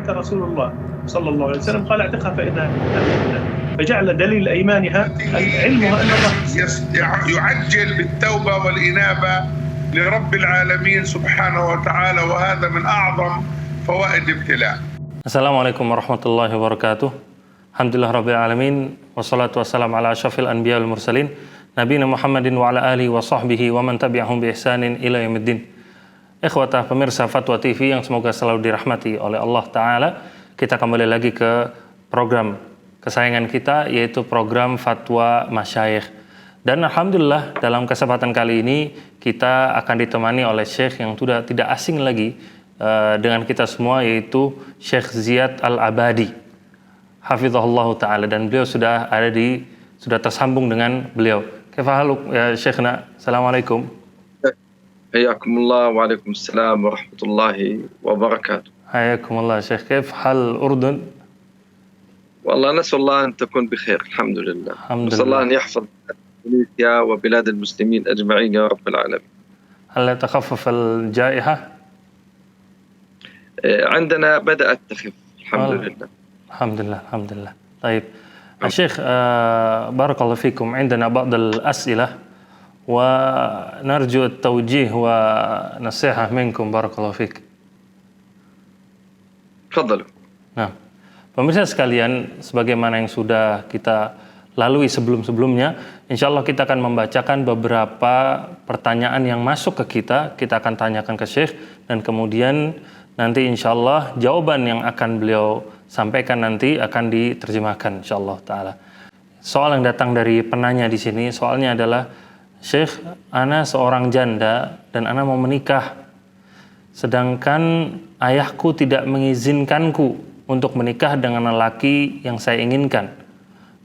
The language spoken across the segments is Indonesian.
عنك رسول الله صلى الله عليه وسلم قال اعتقها فإنها مؤمنة، فجعل دليل أيمانها علمها أن الله يعجل بالتوبة والإنابة لرب العالمين سبحانه وتعالى، وهذا من أعظم فوائد الابتلاء. Assalamualaikum warahmatullahi wabarakatuh. Alhamdulillah rabbil alamin, wassalatu wassalamu ala asyrafil anbiya wal mursalin, nabiyina Muhammadin wa ala alihi wa sahbihi wa man tabi'ahum bi ihsanin ila yaumiddin. Ikhwatah pemirsa Fatwa TV yang semoga selalu dirahmati oleh Allah Ta'ala, kita kembali lagi ke program kesayangan kita, yaitu program Fatwa Masyayikh. Dan alhamdulillah dalam kesempatan kali ini kita akan ditemani oleh Syekh yang sudah tidak asing lagi dengan kita semua, yaitu Syekh Ziyad Al-Abadi hafizahullah ta'ala, dan beliau sudah tersambung dengan beliau. Kaifa haluk ya Syekhna? Assalamualaikum. Hayakumullah, waalaikumsalam warahmatullahi wabarakatuh. Hayakumullah Syekh, كيف حال الأردن؟ والله نسأل الله أن تكون بخير، الحمد لله. نسأل الله أن يحفظ إندونيسيا وبلاد المسلمين أجمعين يا رب العالمين. هل تخفف الجائحة؟ عندنا بدأت تخف الحمد لله. الحمد لله. طيب الشيخ بارك الله فيكم، عندنا بعض الأسئلة ونرجو التوجيه ونصيحة منكم بارك الله فيك. تفضلوا. Nah, pemirsa sekalian, sebagaimana yang sudah kita lalui sebelum-sebelumnya, insya Allah kita akan membacakan beberapa pertanyaan yang masuk ke kita akan tanyakan ke Syekh, dan kemudian nanti insya Allah jawaban yang akan beliau sampaikan nanti akan diterjemahkan insya Allah Ta'ala. Soal yang datang dari penanya di sini, soalnya adalah, Syekh, ana seorang janda dan ana mau menikah, sedangkan ayahku tidak mengizinkanku untuk menikah dengan lelaki yang saya inginkan.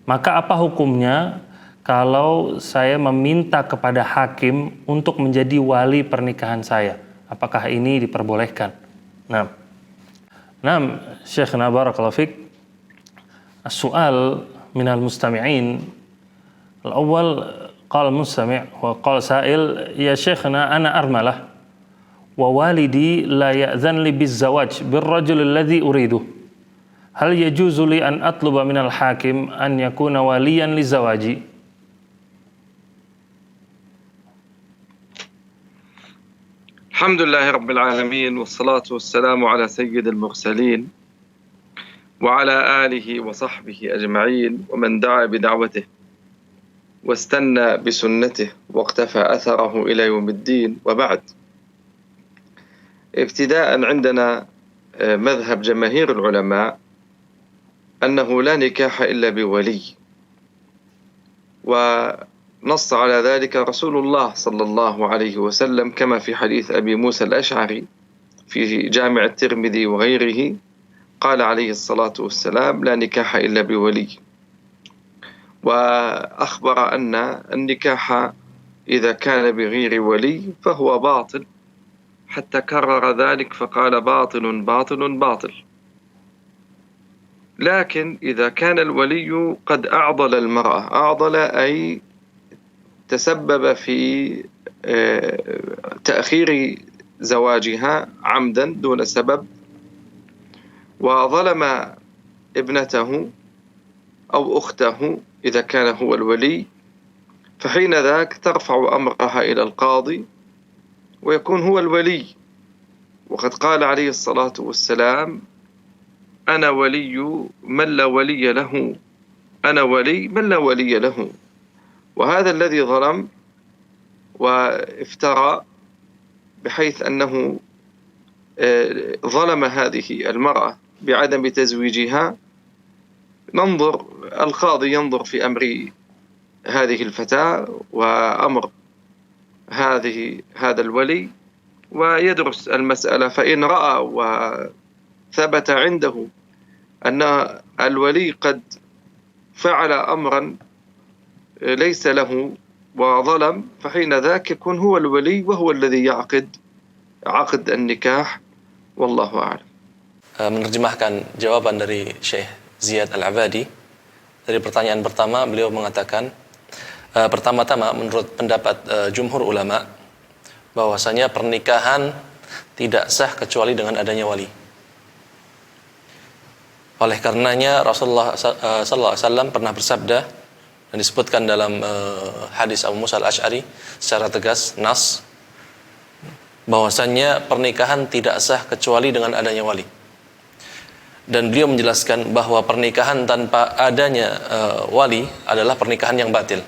Maka apa hukumnya kalau saya meminta kepada hakim untuk menjadi wali pernikahan saya? Apakah ini diperbolehkan? Nah, Syekhna barakallahu fik. As-su'al minal mustami'in. Al-awwal qala mustami' wa qala sa'il, ya Syekhna ana armalah wa walidi la ya'zan li biz-zawaj bir-rajul alladhi uridu. Hal yajuzu li an atluba minal hakim an yakuna waliyan li zawaji? Alhamdulillah rabbil alamin, wassalatu wassalamu ala sayyidil mursalin wa ala alihi wa sahbihi ajma'in wa man da'a bi da'watihi واستنى بسنته واقتفى أثره إلى يوم الدين، وبعد. ابتداء عندنا مذهب جماهير العلماء أنه لا نكاح إلا بولي، ونص على ذلك رسول الله صلى الله عليه وسلم كما في حديث أبي موسى الأشعري في جامع الترمذي وغيره، قال عليه الصلاة والسلام لا نكاح إلا بولي. وأخبر أن النكاح إذا كان بغير ولي فهو باطل، حتى كرر ذلك فقال باطل باطل باطل. لكن إذا كان الولي قد أعضل المرأة، أعضل أي تسبب في تأخير زواجها عمدا دون سبب، وظلم ابنته أو أخته إذا كان هو الولي، فحين ذاك ترفع أمرها إلى القاضي ويكون هو الولي. وقد قال عليه الصلاة والسلام أنا ولي من لا ولي له، أنا ولي من لا ولي له. وهذا الذي ظلم وافترى بحيث أنه ظلم هذه المرأة بعدم تزويجها، القاضي ينظر في أمر هذه الفتاة وأمر هذا الولي ويدرس المسألة، فإن رأى وثبت عنده أن الولي قد فعل أمرا ليس له وظلم، فحين ذاك يكون هو الولي وهو الذي يعقد عقد النكاح، والله أعلم. Menerjemahkan jawaban dari Syekh Ziyad Al-Abadi. Dari pertanyaan pertama, beliau mengatakan, pertama-tama menurut pendapat jumhur ulama, bahwasanya pernikahan tidak sah kecuali dengan adanya wali. Oleh karenanya Rasulullah sallallahu alaihi wasallam pernah bersabda dan disebutkan dalam hadis Abu Musa al-Asy'ari secara tegas nas bahwasannya pernikahan tidak sah kecuali dengan adanya wali. Dan beliau menjelaskan bahwa pernikahan tanpa adanya wali adalah pernikahan yang batil.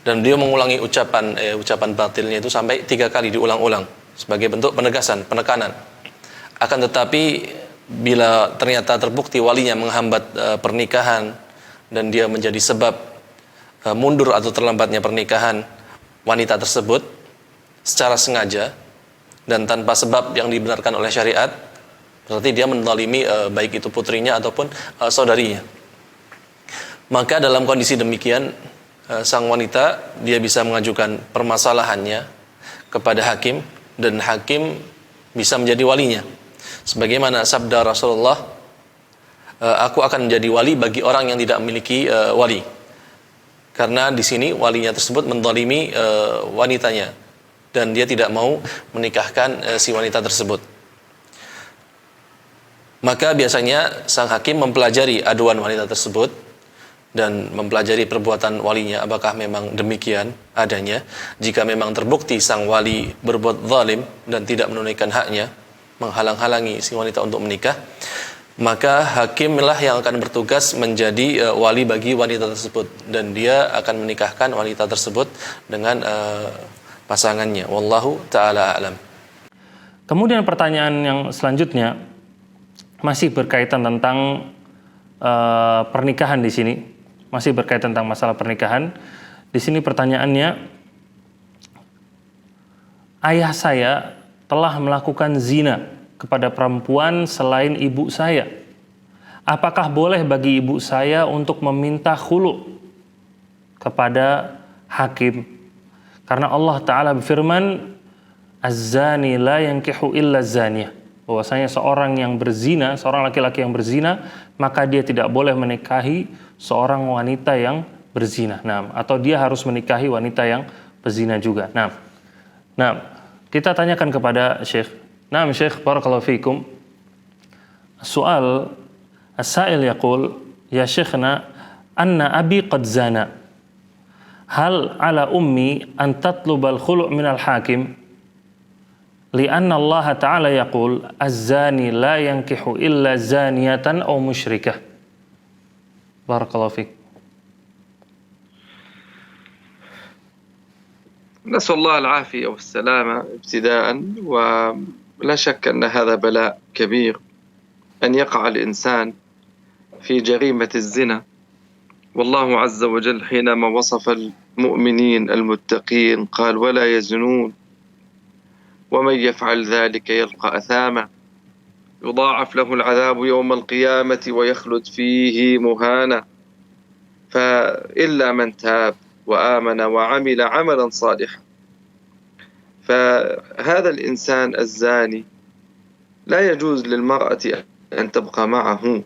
Dan beliau mengulangi ucapan batilnya itu sampai 3 kali diulang-ulang sebagai bentuk penegasan, penekanan. Akan tetapi bila ternyata terbukti walinya menghambat pernikahan dan dia menjadi sebab mundur atau terlambatnya pernikahan wanita tersebut secara sengaja dan tanpa sebab yang dibenarkan oleh syariat, berarti dia menzalimi baik itu putrinya ataupun saudarinya. Maka dalam kondisi demikian sang wanita dia bisa mengajukan permasalahannya kepada hakim dan hakim bisa menjadi walinya. Sebagaimana sabda Rasulullah, aku akan menjadi wali bagi orang yang tidak memiliki wali. Karena di sini walinya tersebut menzalimi wanitanya dan dia tidak mau menikahkan si wanita tersebut. Maka biasanya sang hakim mempelajari aduan wanita tersebut dan mempelajari perbuatan walinya apakah memang demikian adanya. Jika memang terbukti sang wali berbuat zalim dan tidak menunaikan haknya, menghalang-halangi si wanita untuk menikah, maka hakimlah yang akan bertugas menjadi wali bagi wanita tersebut dan dia akan menikahkan wanita tersebut dengan pasangannya. Wallahu ta'ala a'lam. Kemudian pertanyaan yang selanjutnya masih berkaitan tentang pernikahan di sini. Masih berkaitan tentang masalah pernikahan. Di sini pertanyaannya, ayah saya telah melakukan zina kepada perempuan selain ibu saya. Apakah boleh bagi ibu saya untuk meminta khulu kepada hakim? Karena Allah Ta'ala berfirman, Az-zani la yankihu illa zaniyah. Bahwasanya seorang yang berzina, seorang laki-laki yang berzina, maka dia tidak boleh menikahi seorang wanita yang berzina. Nah, atau dia harus menikahi wanita yang berzina juga. Nah, kita tanyakan kepada Syekh. Nah, Syekh, barakallahu fikum. Soal as-sa'il yaqul, ya Syekhna, anna abi qad zana. Hal ala ummi an tatlubal khulu' minal hakim? Lianna Allah Ta'ala yaqul az-zani la yankihu illa zaniyatan aw musyrikah. Barakallahu fiik. نسأل الله العافية والسلامة ابتداء. ولا شك أن هذا بلاء كبير أن يقع الإنسان في جريمة الزنا. والله عز وجل حينما وصف المؤمنين المتقين قال ولا يزنون ومن يفعل ذلك يلقى أثاما يضاعف له العذاب يوم القيامة ويخلد فيه مهانا. فإلا من تاب وآمن وعمل عملا صالحا. فهذا الإنسان الزاني لا يجوز للمرأة أن تبقى معه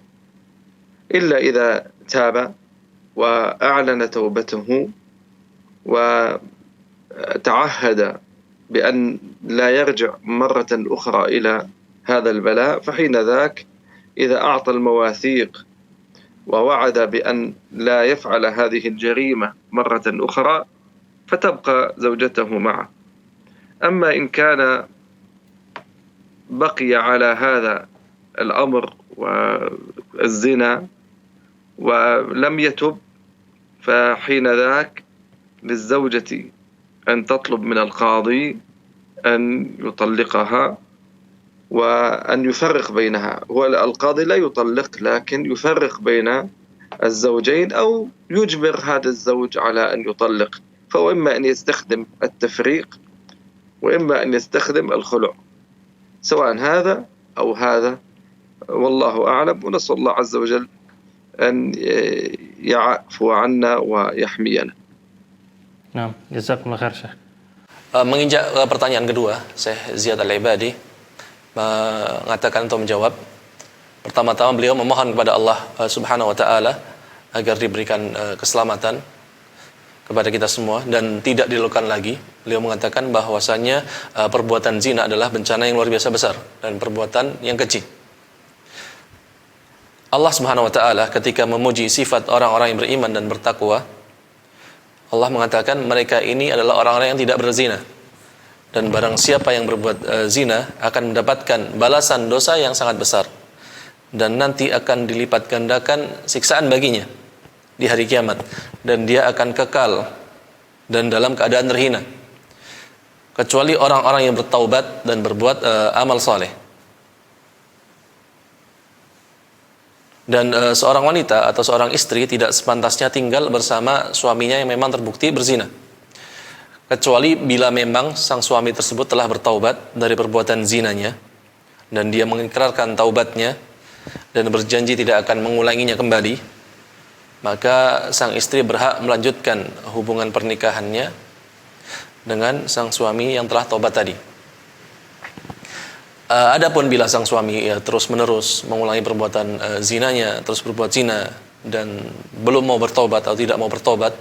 إلا إذا تاب وأعلن توبته وتعهد بأن لا يرجع مرة أخرى إلى هذا البلاء. فحين ذاك إذا أعطى المواثيق ووعد بأن لا يفعل هذه الجريمة مرة أخرى فتبقى زوجته معه. أما إن كان بقي على هذا الأمر والزنا ولم يتب فحين ذاك للزوجة أن تطلب من القاضي أن يطلقها وأن يفرق بينها. هو القاضي لا يطلق لكن يفرق بين الزوجين أو يجبر هذا الزوج على أن يطلق. فهو إما أن يستخدم التفريق وإما أن يستخدم الخلع، سواء هذا أو هذا، والله أعلم. ونسأل الله عز وجل أن يعفو عنا ويحمينا. Nah, jazakumullah khair, Syekh. Menginjak pertanyaan kedua, Syekh Ziyad Al-Ibadi mengatakan atau menjawab. Pertama-tama beliau memohon kepada Allah Subhanahu wa taala agar diberikan keselamatan kepada kita semua dan tidak dilakukan lagi. Beliau mengatakan bahwasannya perbuatan zina adalah bencana yang luar biasa besar dan perbuatan yang keji. Allah Subhanahu wa taala ketika memuji sifat orang-orang yang beriman dan bertakwa, Allah mengatakan mereka ini adalah orang-orang yang tidak berzina. Dan barang siapa yang berbuat zina akan mendapatkan balasan dosa yang sangat besar. Dan nanti akan dilipat gandakan siksaan baginya di hari kiamat. Dan dia akan kekal dan dalam keadaan terhina. Kecuali orang-orang yang bertaubat dan berbuat amal saleh. Dan seorang wanita atau seorang istri tidak sepantasnya tinggal bersama suaminya yang memang terbukti berzina. Kecuali bila memang sang suami tersebut telah bertaubat dari perbuatan zinanya dan dia mengikrarkan taubatnya dan berjanji tidak akan mengulanginya kembali, maka sang istri berhak melanjutkan hubungan pernikahannya dengan sang suami yang telah taubat tadi. Adapun bila sang suami terus menerus mengulangi perbuatan zinanya, terus berbuat zina dan belum mau bertobat atau tidak mau bertobat,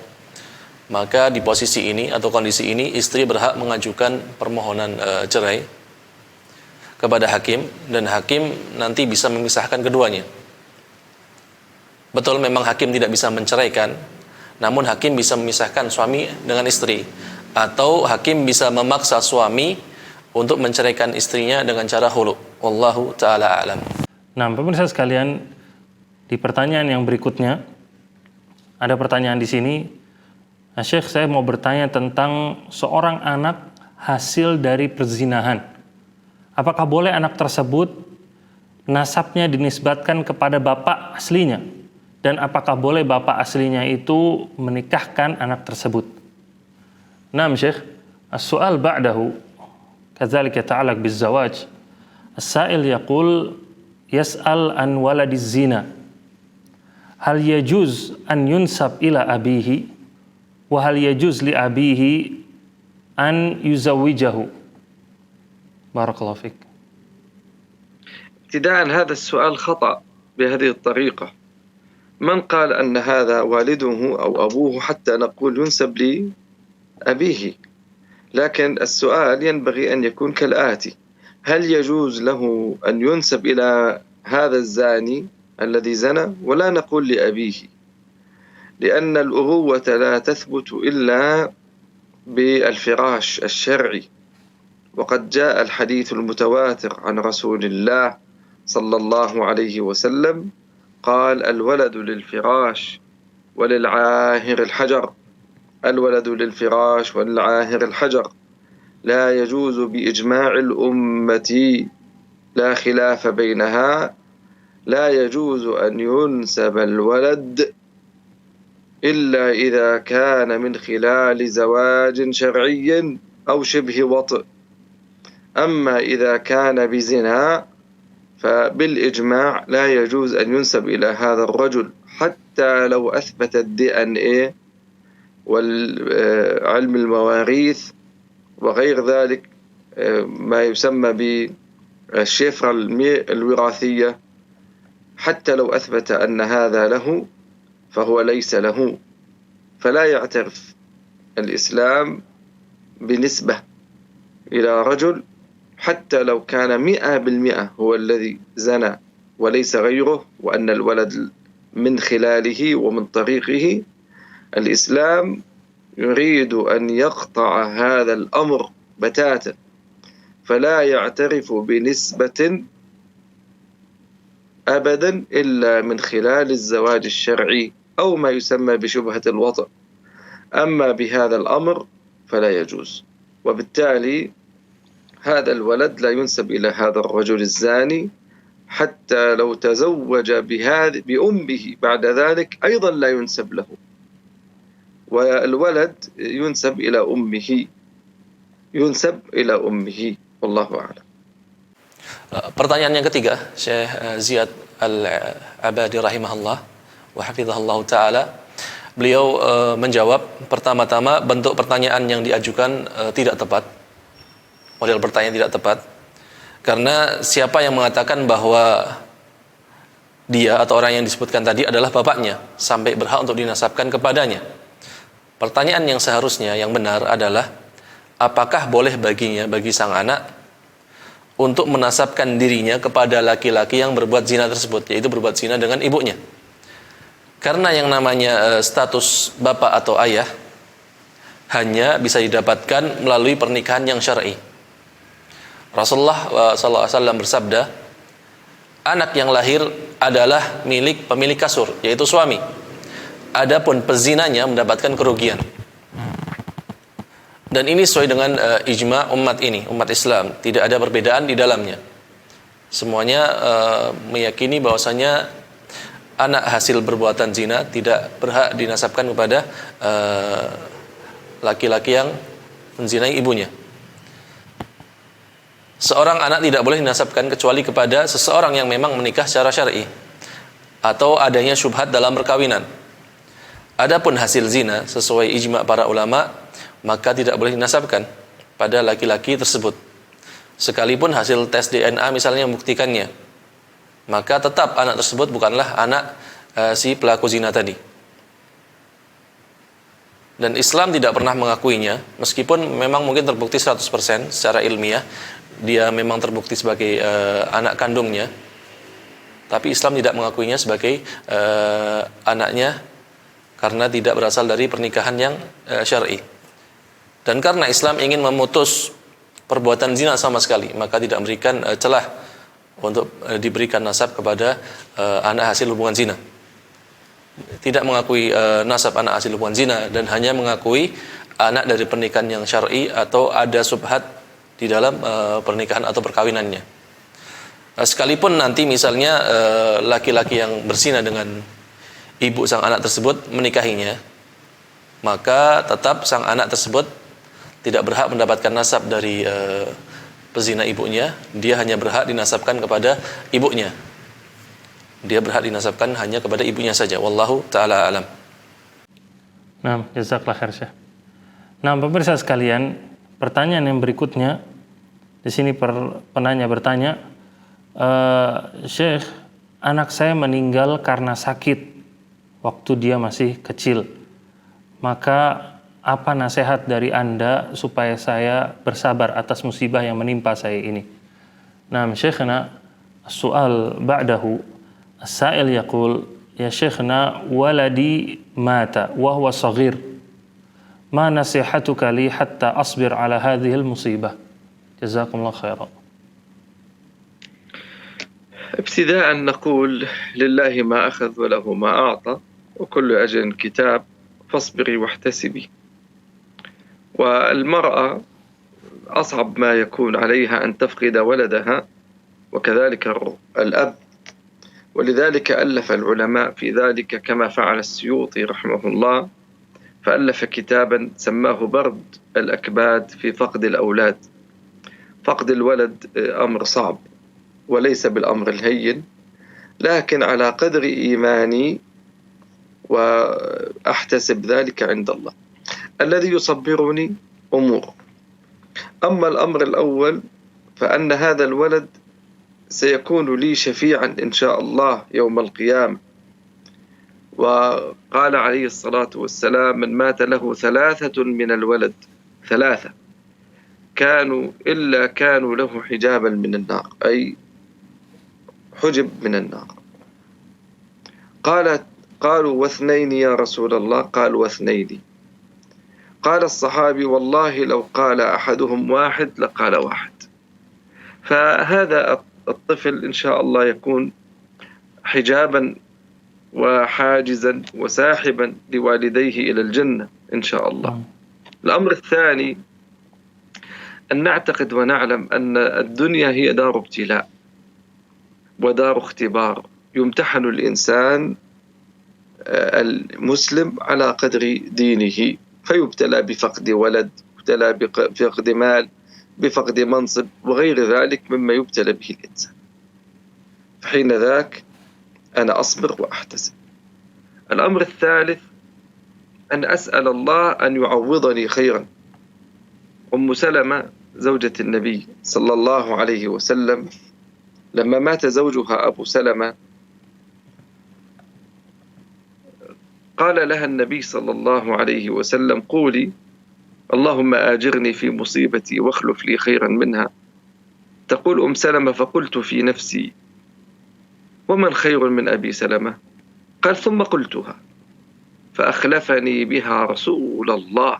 maka di posisi ini atau kondisi ini istri berhak mengajukan permohonan cerai kepada hakim, dan hakim nanti bisa memisahkan keduanya. Betul, memang hakim tidak bisa menceraikan, namun hakim bisa memisahkan suami dengan istri, atau hakim bisa memaksa suami untuk menceraikan istrinya dengan cara hulu. Wallahu ta'ala a'lam. Nah, pemirsa sekalian, di pertanyaan yang berikutnya ada pertanyaan di sini. Nah, Syekh, saya mau bertanya tentang seorang anak hasil dari perzinahan. Apakah boleh anak tersebut nasabnya dinisbatkan kepada bapak aslinya? Dan apakah boleh bapak aslinya itu menikahkan anak tersebut? Naam Syekh, as-su'al ba'dahu كذلك يتعلق بالزواج. السائل يقول يسأل عن ولد الزنا، هل يجوز أن ينسب إلى أبيه، وهل يجوز لأبيه أن يزوجه؟ بارك الله فيك. ابتداء هذا السؤال خطأ بهذه الطريقة. من قال أن هذا والده أو أبوه حتى نقول ينسب لأبيه؟ لكن السؤال ينبغي أن يكون كالآتي: هل يجوز له أن ينسب إلى هذا الزاني الذي زنى؟ ولا نقول لأبيه، لأن الأبوة لا تثبت إلا بالفراش الشرعي، وقد جاء الحديث المتواتر عن رسول الله صلى الله عليه وسلم قال: الولد للفراش وللعاهر الحجر، الولد للفراش والعاهر الحجر، لا يجوز بإجماع الأمة لا خلاف بينها، لا يجوز أن ينسب الولد إلا إذا كان من خلال زواج شرعي أو شبه وطء. أما إذا كان بزنا فبالإجماع لا يجوز أن ينسب إلى هذا الرجل حتى لو أثبت الDNA وعلم المواريث وغير ذلك ما يسمى بالشفرة الوراثية. حتى لو أثبت أن هذا له فهو ليس له، فلا يعترف الإسلام بنسبة إلى رجل حتى لو كان 100% هو الذي زنى وليس غيره، وأن الولد من خلاله ومن طريقه. الإسلام يريد أن يقطع هذا الأمر بتاتا، فلا يعترف بنسبة أبدا إلا من خلال الزواج الشرعي أو ما يسمى بشبهة الوطء. أما بهذا الأمر فلا يجوز، وبالتالي هذا الولد لا ينسب إلى هذا الرجل الزاني حتى لو تزوج بأمه بعد ذلك أيضا لا ينسب له، والولد ينسب إلى أمه والله أعلم. Pertanyaan yang ketiga, Syekh Ziyad Al-Abadi rahimahullah wa hafizahullah ta'ala, beliau menjawab, pertama-tama bentuk pertanyaan yang diajukan tidak tepat, model pertanyaan tidak tepat, karena siapa yang mengatakan bahwa dia atau orang yang disebutkan tadi adalah bapaknya sampai berhak untuk dinasabkan kepadanya? Pertanyaan yang seharusnya yang benar adalah, apakah boleh baginya, bagi sang anak, untuk menasabkan dirinya kepada laki-laki yang berbuat zina tersebut, yaitu berbuat zina dengan ibunya. Karena yang namanya status bapak atau ayah hanya bisa didapatkan melalui pernikahan yang syar'i. Rasulullah SAW bersabda, anak yang lahir adalah milik pemilik kasur, yaitu suami. Adapun pezinanya mendapatkan kerugian. Dan ini sesuai dengan ijma umat ini, umat Islam. Tidak ada perbedaan di dalamnya. Semuanya meyakini bahwasanya anak hasil perbuatan zina tidak berhak dinasabkan kepada laki-laki yang menzinai ibunya. Seorang anak tidak boleh dinasabkan kecuali kepada seseorang yang memang menikah secara syar'i atau adanya syubhat dalam perkawinan. Adapun hasil zina sesuai ijma para ulama, maka tidak boleh dinasabkan pada laki-laki tersebut. Sekalipun hasil tes DNA misalnya membuktikannya, maka tetap anak tersebut bukanlah anak si pelaku zina tadi. Dan Islam tidak pernah mengakuinya, meskipun memang mungkin terbukti 100% secara ilmiah dia memang terbukti sebagai anak kandungnya, tapi Islam tidak mengakuinya sebagai anaknya karena tidak berasal dari pernikahan yang syar'i. Dan karena Islam ingin memutus perbuatan zina sama sekali, maka tidak memberikan celah untuk diberikan nasab kepada anak hasil hubungan zina. Tidak mengakui nasab anak hasil hubungan zina, dan hanya mengakui anak dari pernikahan yang syar'i atau ada subhat di dalam pernikahan atau perkawinannya. Sekalipun nanti misalnya laki-laki yang berzina dengan ibu sang anak tersebut menikahinya, maka tetap sang anak tersebut tidak berhak mendapatkan nasab dari pezina ibunya. Dia hanya berhak dinasabkan kepada ibunya. Dia berhak dinasabkan hanya kepada ibunya saja. Wallahu ta'ala alam. Nah, jazakallah khair, Syekh. Nah, pemirsa sekalian, pertanyaan yang berikutnya di sini penanya bertanya, Syekh, anak saya meninggal karena sakit waktu dia masih kecil. Maka apa nasihat dari Anda supaya saya bersabar atas musibah yang menimpa saya ini? Nah, Syekhna, soal ba'dahu, as-sa'il yaqul, ya Syekhna, waladi mata wa huwa saghir. Ma nasihatuka li hatta asbir ala hadhihi al-musibah? Jazakumullah khairan. ابتداء نقول لله ما أخذ وله ما أعطى وكل أجل كتاب فاصبري واحتسبي. والمرأة أصعب ما يكون عليها أن تفقد ولدها وكذلك الأب، ولذلك ألف العلماء في ذلك كما فعل السيوطي رحمه الله، فألف كتابا سماه برد الأكباد في فقد الأولاد. فقد الولد أمر صعب وليس بالأمر الهين، لكن على قدر إيماني وأحتسب ذلك عند الله. الذي يصبرني أمور. أما الأمر الأول فأن هذا الولد سيكون لي شفيعا إن شاء الله يوم القيامة. وقال عليه الصلاة والسلام: من مات له 3 من الولد، 3 كانوا له حجابا من النار، أي حجب من النار. قالوا: و2 يا رسول الله؟ قال: و2. قال الصحابي: والله لو قال أحدهم 1 لقال 1. فهذا الطفل إن شاء الله يكون حجابا وحاجزا وساحبا لوالديه إلى الجنة إن شاء الله. الأمر الثاني أن نعتقد ونعلم أن الدنيا هي دار ابتلاء ودار اختبار، يمتحن الإنسان المسلم على قدر دينه، فيبتلى بفقد ولد، يبتلى بفقد مال، بفقد منصب وغير ذلك مما يبتلى به الإنسان. فحين ذاك أنا أصبر وأحتسب. الأمر الثالث أن أسأل الله أن يعوضني خيرا. أم سلمة زوجة النبي صلى الله عليه وسلم لما مات زوجها أبو سلمة قال لها النبي صلى الله عليه وسلم: قولي اللهم آجرني في مصيبتي واخلف لي خيرا منها. تقول سلمة: فقلت في نفسي: ومن خير من أبي سلمة؟ قال: ثم قلتها فأخلفني بها رسول الله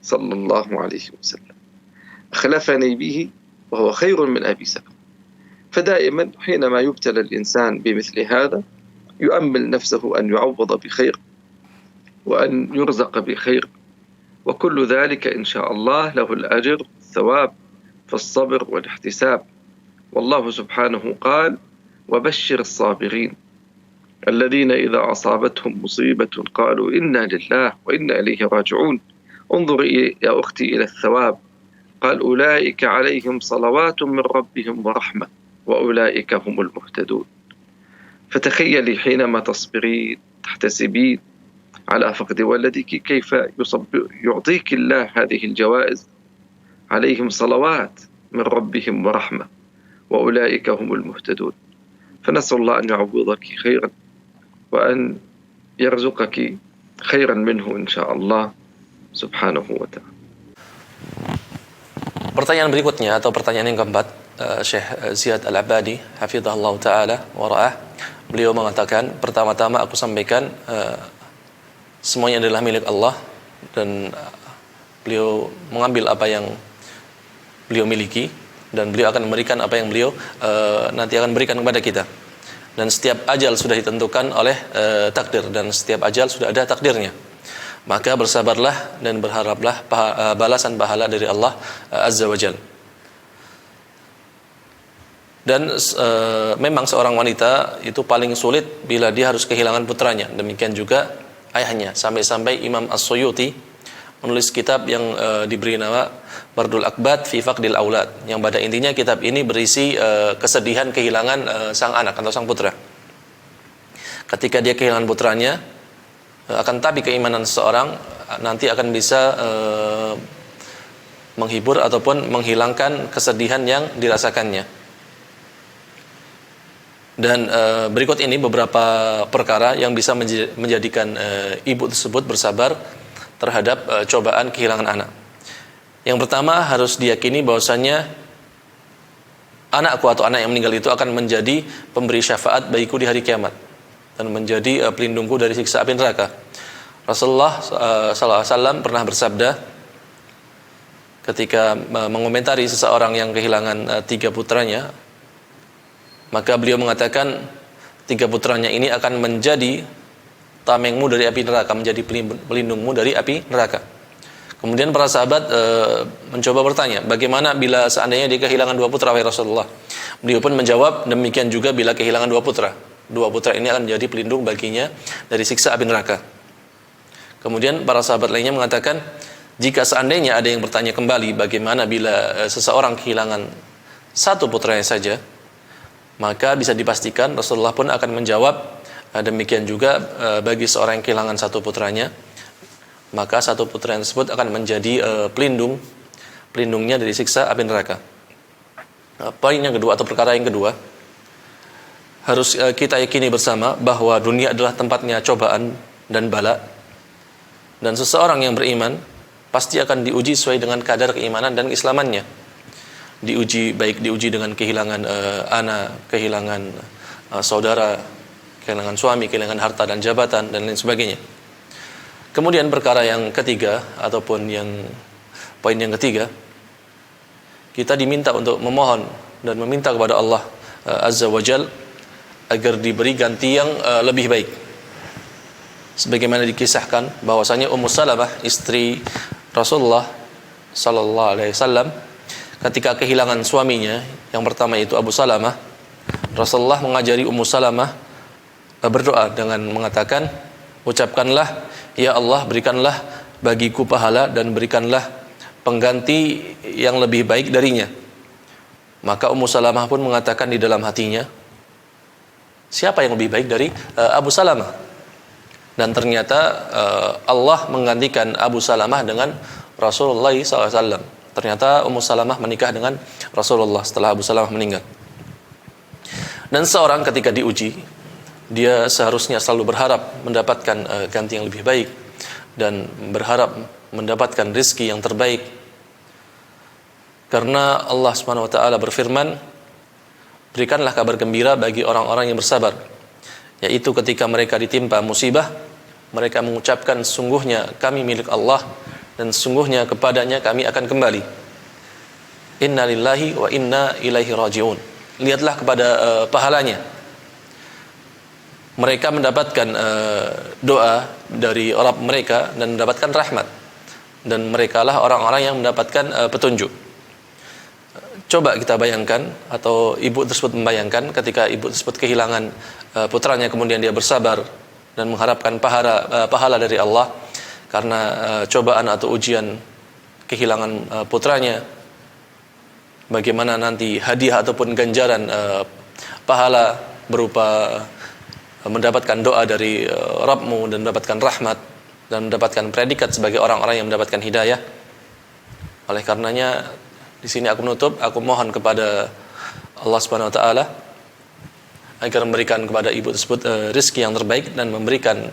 صلى الله عليه وسلم، أخلفني به وهو خير من أبي سلمة. فدائما حينما يبتلى الإنسان بمثل هذا يؤمل نفسه أن يعوض بخير وأن يرزق بخير، وكل ذلك إن شاء الله له الأجر والثواب في الصبر والاحتساب. والله سبحانه قال: وبشر الصابرين الذين إذا أصابتهم مصيبة قالوا إنا لله وإنا إليه راجعون. انظري يا أختي إلى الثواب، قال: أولئك عليهم صلوات من ربهم ورحمة وأولئك هم المهتدون. فتخيلي حينما تصبرين تحتسبين على فقد ولدك كيف يعطيك الله هذه الجوائز. عليهم صلوات من ربهم ورحمة وأولئك هم المهتدون. فنسأل الله أن يعوضك خيرا وأن يرزقك خيرا منه إن شاء الله سبحانه وتعالى. Pertanyaan berikutnya atau pertanyaan yang keempat, Syekh Ziyad Al-Abadi hafizahullah taala wa ra'ah, beliau mengatakan, pertama-tama aku sampaikan semuanya adalah milik Allah dan beliau mengambil apa yang beliau miliki dan beliau akan memberikan apa yang beliau nanti akan berikan kepada kita. Dan setiap ajal sudah ditentukan oleh takdir, dan setiap ajal sudah ada takdirnya. Maka bersabarlah dan berharaplah balasan pahala dari Allah Azza wa Jalla. Dan memang seorang wanita itu paling sulit bila dia harus kehilangan putranya. Demikian juga ayahnya. Sampai-sampai Imam As-Suyuti menulis kitab yang diberi nama Bardul Akbat fi Faqdil Aulad, yang pada intinya kitab ini berisi kesedihan kehilangan sang anak atau sang putra. Ketika dia kehilangan putranya, akan tapi keimanan seseorang nanti akan bisa menghibur ataupun menghilangkan kesedihan yang dirasakannya. Dan berikut ini beberapa perkara yang bisa menjadikan ibu tersebut bersabar terhadap cobaan kehilangan anak. Yang pertama, harus diyakini bahwasannya anakku atau anak yang meninggal itu akan menjadi pemberi syafaat bagiku di hari kiamat dan menjadi pelindungku dari siksa api neraka. Rasulullah SAW pernah bersabda ketika mengomentari seseorang yang kehilangan 3 putranya, maka beliau mengatakan 3 putranya ini akan menjadi tamengmu dari api neraka, menjadi pelindungmu dari api neraka. Kemudian para sahabat mencoba bertanya, bagaimana bila seandainya dia kehilangan 2 putra, wahai Rasulullah? Beliau pun menjawab, demikian juga bila kehilangan 2 putra. 2 putra ini akan menjadi pelindung baginya dari siksa api neraka. Kemudian para sahabat lainnya mengatakan, jika seandainya ada yang bertanya kembali, bagaimana bila seseorang kehilangan 1 putranya saja, maka bisa dipastikan Rasulullah pun akan menjawab, demikian juga bagi seorang yang kehilangan 1 putranya, maka 1 putra tersebut akan menjadi pelindungnya dari siksa api neraka. Poin yang kedua atau perkara yang kedua, harus kita yakini bersama bahwa dunia adalah tempatnya cobaan dan bala, dan seseorang yang beriman pasti akan diuji sesuai dengan kadar keimanan dan keislamannya. Baik diuji dengan kehilangan anak, kehilangan saudara, kehilangan suami, kehilangan harta dan jabatan dan lain sebagainya. Kemudian perkara yang ketiga ataupun poin yang ketiga, kita diminta untuk memohon dan meminta kepada Allah Azza wa Jal agar diberi ganti yang lebih baik. Sebagaimana dikisahkan bahwasanya Ummu Salamah, istri Rasulullah sallallahu alaihi wasallam, ketika kehilangan suaminya yang pertama itu Abu Salamah, Rasulullah mengajari Ummu Salamah berdoa dengan mengatakan, ucapkanlah, ya Allah, berikanlah bagiku pahala dan berikanlah pengganti yang lebih baik darinya. Maka Ummu Salamah pun mengatakan di dalam hatinya, siapa yang lebih baik dari Abu Salamah? Dan ternyata Allah menggantikan Abu Salamah dengan Rasulullah SAW. Ternyata Ummu Salamah menikah dengan Rasulullah setelah Abu Salamah meninggal. Dan seorang ketika diuji, dia seharusnya selalu berharap mendapatkan ganti yang lebih baik dan berharap mendapatkan rezeki yang terbaik. Karena Allah Subhanahu wa taala berfirman, berikanlah kabar gembira bagi orang-orang yang bersabar, yaitu ketika mereka ditimpa musibah, mereka mengucapkan sungguhnya kami milik Allah dan sungguhnya kepadanya kami akan kembali. Inna lillahi wa inna ilaihi raji'un. Lihatlah kepada pahalanya. Mereka mendapatkan doa dari Rabb mereka dan mendapatkan rahmat, dan merekalah orang-orang yang mendapatkan petunjuk. Coba kita bayangkan, atau ibu tersebut membayangkan, ketika ibu tersebut kehilangan putranya, kemudian dia bersabar dan mengharapkan pahala dari Allah karena cobaan atau ujian kehilangan putranya. Bagaimana nanti hadiah ataupun ganjaran pahala berupa mendapatkan doa dari Rabbmu dan mendapatkan rahmat dan mendapatkan predikat sebagai orang-orang yang mendapatkan hidayah. Oleh karenanya di sini aku menutup, aku mohon kepada Allah Subhanahu wa taala agar memberikan kepada ibu tersebut rezeki yang terbaik dan memberikan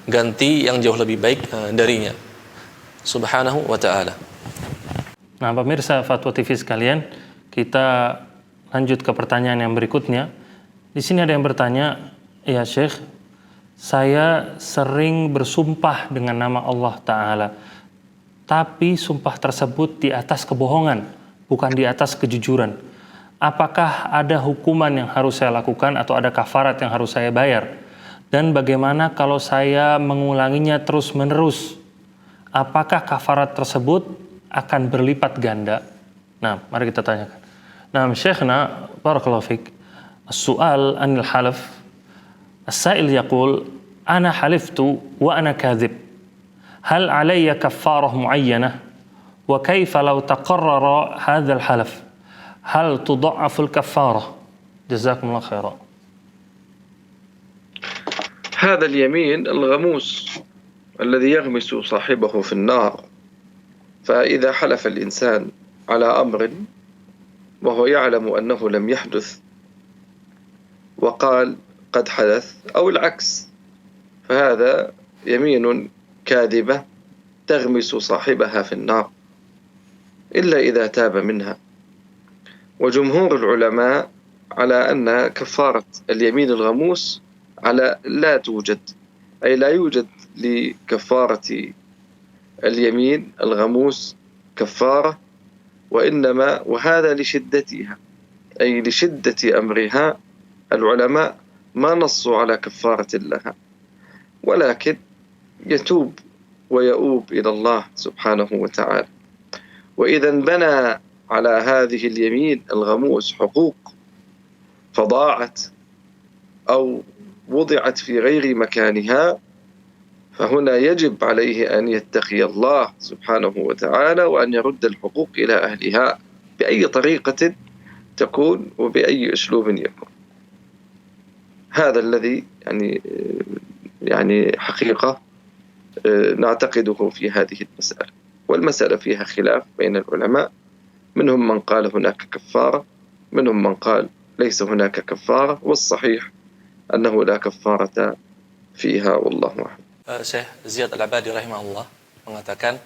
ganti yang jauh lebih baik darinya. Subhanahu wa taala. Nah, pemirsa Fatwa TV sekalian, kita lanjut ke pertanyaan yang berikutnya. Di sini ada yang bertanya, ya Syekh, saya sering bersumpah dengan nama Allah Ta'ala, tapi sumpah tersebut di atas kebohongan, bukan di atas kejujuran. Apakah ada hukuman yang harus saya lakukan atau ada kafarat yang harus saya bayar? Dan bagaimana kalau saya mengulanginya terus-menerus? Apakah kafarat tersebut akan berlipat ganda? Nah, mari kita tanyakan. Nah, Syekhna, barakallahu fik. As-su'al anil halaf. As-sa'il yaqul, ana haliftu wa ana kadhib. Hal alayya kaffarah muayyanah? Wa kaifa law taqarrara hadzal halaf? Hal tudha'afu al-kaffarah? Jazakumullah khairan. هذا اليمين الغموس الذي يغمس صاحبه في النار. فإذا حلف الإنسان على أمر وهو يعلم أنه لم يحدث وقال قد حدث أو العكس، فهذا يمين كاذبة تغمس صاحبها في النار إلا إذا تاب منها. وجمهور العلماء على أن كفارة اليمين الغموس لا توجد، أي لا يوجد لكفارة اليمين الغموس كفارة، وإنما وهذا لشدتها، أي لشدة أمرها العلماء ما نصوا على كفارة لها، ولكن يتوب ويؤوب إلى الله سبحانه وتعالى. وإذا بنى على هذه اليمين الغموس حقوق فضاعت أو وضعت في غير مكانها، فهنا يجب عليه أن يتقي الله سبحانه وتعالى وأن يرد الحقوق إلى أهلها بأي طريقة تكون وبأي أسلوب يكون. هذا الذي يعني حقيقة نعتقده في هذه المسألة، والمسألة فيها خلاف بين العلماء، منهم من قال هناك كفارة، منهم من قال ليس هناك كفارة، والصحيح أنه لا كفارة فيها والله أعلم. Syekh Ziyad Al-Abadi rahimahullah mengatakan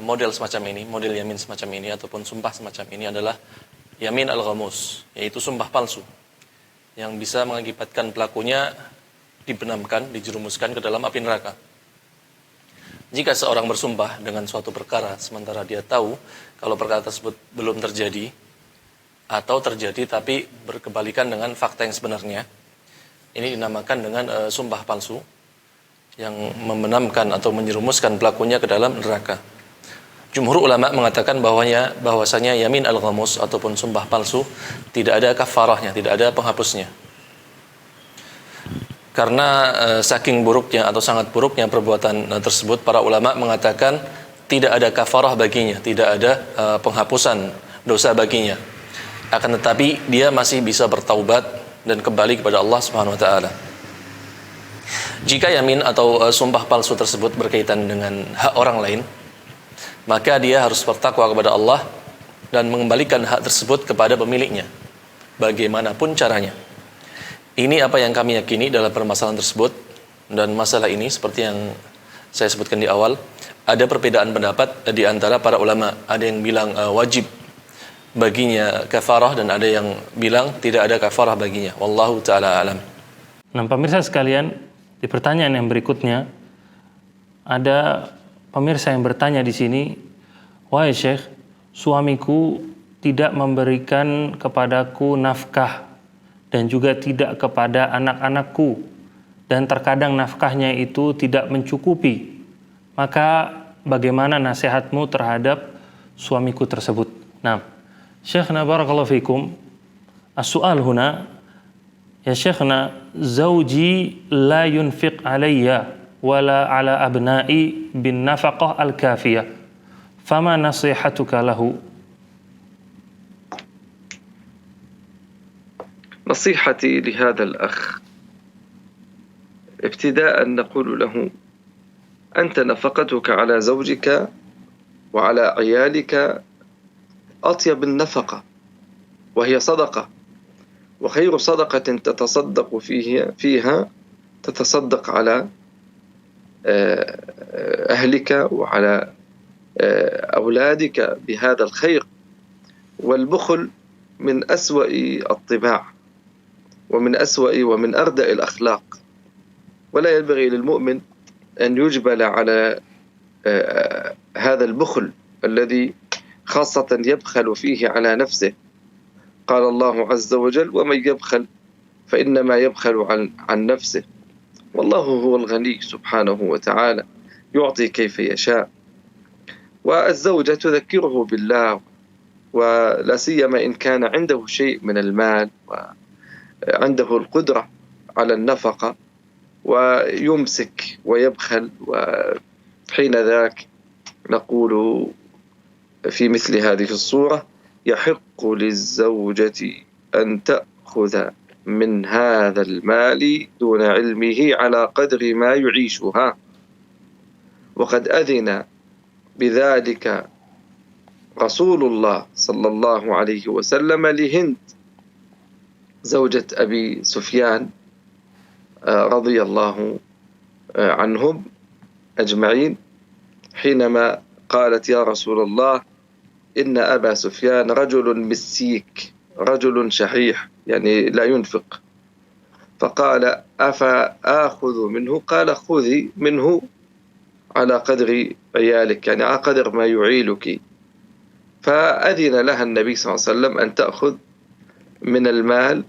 model semacam ini, model yamin semacam ini ataupun sumpah semacam ini adalah yamin al-ghamus, yaitu sumpah palsu yang bisa mengakibatkan pelakunya dibenamkan, dijerumuskan ke dalam api neraka. Jika seorang bersumpah dengan suatu perkara sementara dia tahu kalau perkara tersebut belum terjadi atau terjadi tapi berkebalikan dengan fakta yang sebenarnya, ini dinamakan dengan sumpah palsu yang membenamkan atau menjerumuskan pelakunya ke dalam neraka. Jumhur ulama mengatakan bahwasanya yamin al-ghamus ataupun sumpah palsu tidak ada kafarahnya, tidak ada penghapusnya. Karena saking buruknya atau sangat buruknya perbuatan tersebut, para ulama mengatakan tidak ada kafarah baginya, tidak ada penghapusan dosa baginya. Akan tetapi dia masih bisa bertaubat dan kembali kepada Allah Subhanahu wa taala. Jika yamin atau sumpah palsu tersebut berkaitan dengan hak orang lain, maka dia harus bertakwa kepada Allah dan mengembalikan hak tersebut kepada pemiliknya, bagaimanapun caranya. Ini apa yang kami yakini dalam permasalahan tersebut, dan masalah ini seperti yang saya sebutkan di awal, ada perbedaan pendapat di antara para ulama. Ada yang bilang wajib baginya kafarah dan ada yang bilang tidak ada kafarah baginya. Wallahu taala alam. Nah, pemirsa sekalian, di pertanyaan yang berikutnya ada pemirsa yang bertanya di sini, "Wahai Syekh, suamiku tidak memberikan kepadaku nafkah dan juga tidak kepada anak-anakku, dan terkadang nafkahnya itu tidak mencukupi. Maka bagaimana nasihatmu terhadap suamiku tersebut?" Nah, Syekhna barakallahu fikum, as-su'al huna, ya Syekhna, zawji la yunfiq alayya wala ala abna'i bin nafaqah al-kafiyah. Fama nasihatuka lahu? نصيحتي لهذا الأخ ابتداء نقول له: أنت نفقتك على زوجك وعلى عيالك أطيب النفقة، وهي صدقة، وخير صدقة تتصدق فيها تتصدق على أهلك وعلى أولادك بهذا الخير. والبخل من أسوأ الطباع ومن أسوأ ومن أردأ الأخلاق، ولا ينبغي للمؤمن أن يجبل على هذا البخل الذي خاصة يبخل فيه على نفسه. قال الله عز وجل: ومن يبخل فإنما يبخل عن نفسه، والله هو الغني سبحانه وتعالى يعطي كيف يشاء. والزوجة تذكره بالله، ولا سيما إن كان عنده شيء من المال وعنده القدرة على النفقة، ويمسك ويبخل، وحين ذاك نقول في مثل هذه الصورة: يحق للزوجة أن تأخذ من هذا المال دون علمه على قدر ما يعيشها. وقد أذن بذلك رسول الله صلى الله عليه وسلم لهند زوجة أبي سفيان رضي الله عنهم أجمعين، حينما قالت: يا رسول الله، إن أبا سفيان رجل مسيك، رجل شحيح، يعني لا ينفق. فقال: أفآخذ منه؟ قال: خذي منه على قدر عيالك، يعني على قدر ما يعيلك. فأذن لها النبي صلى الله عليه وسلم أن تأخذ من المال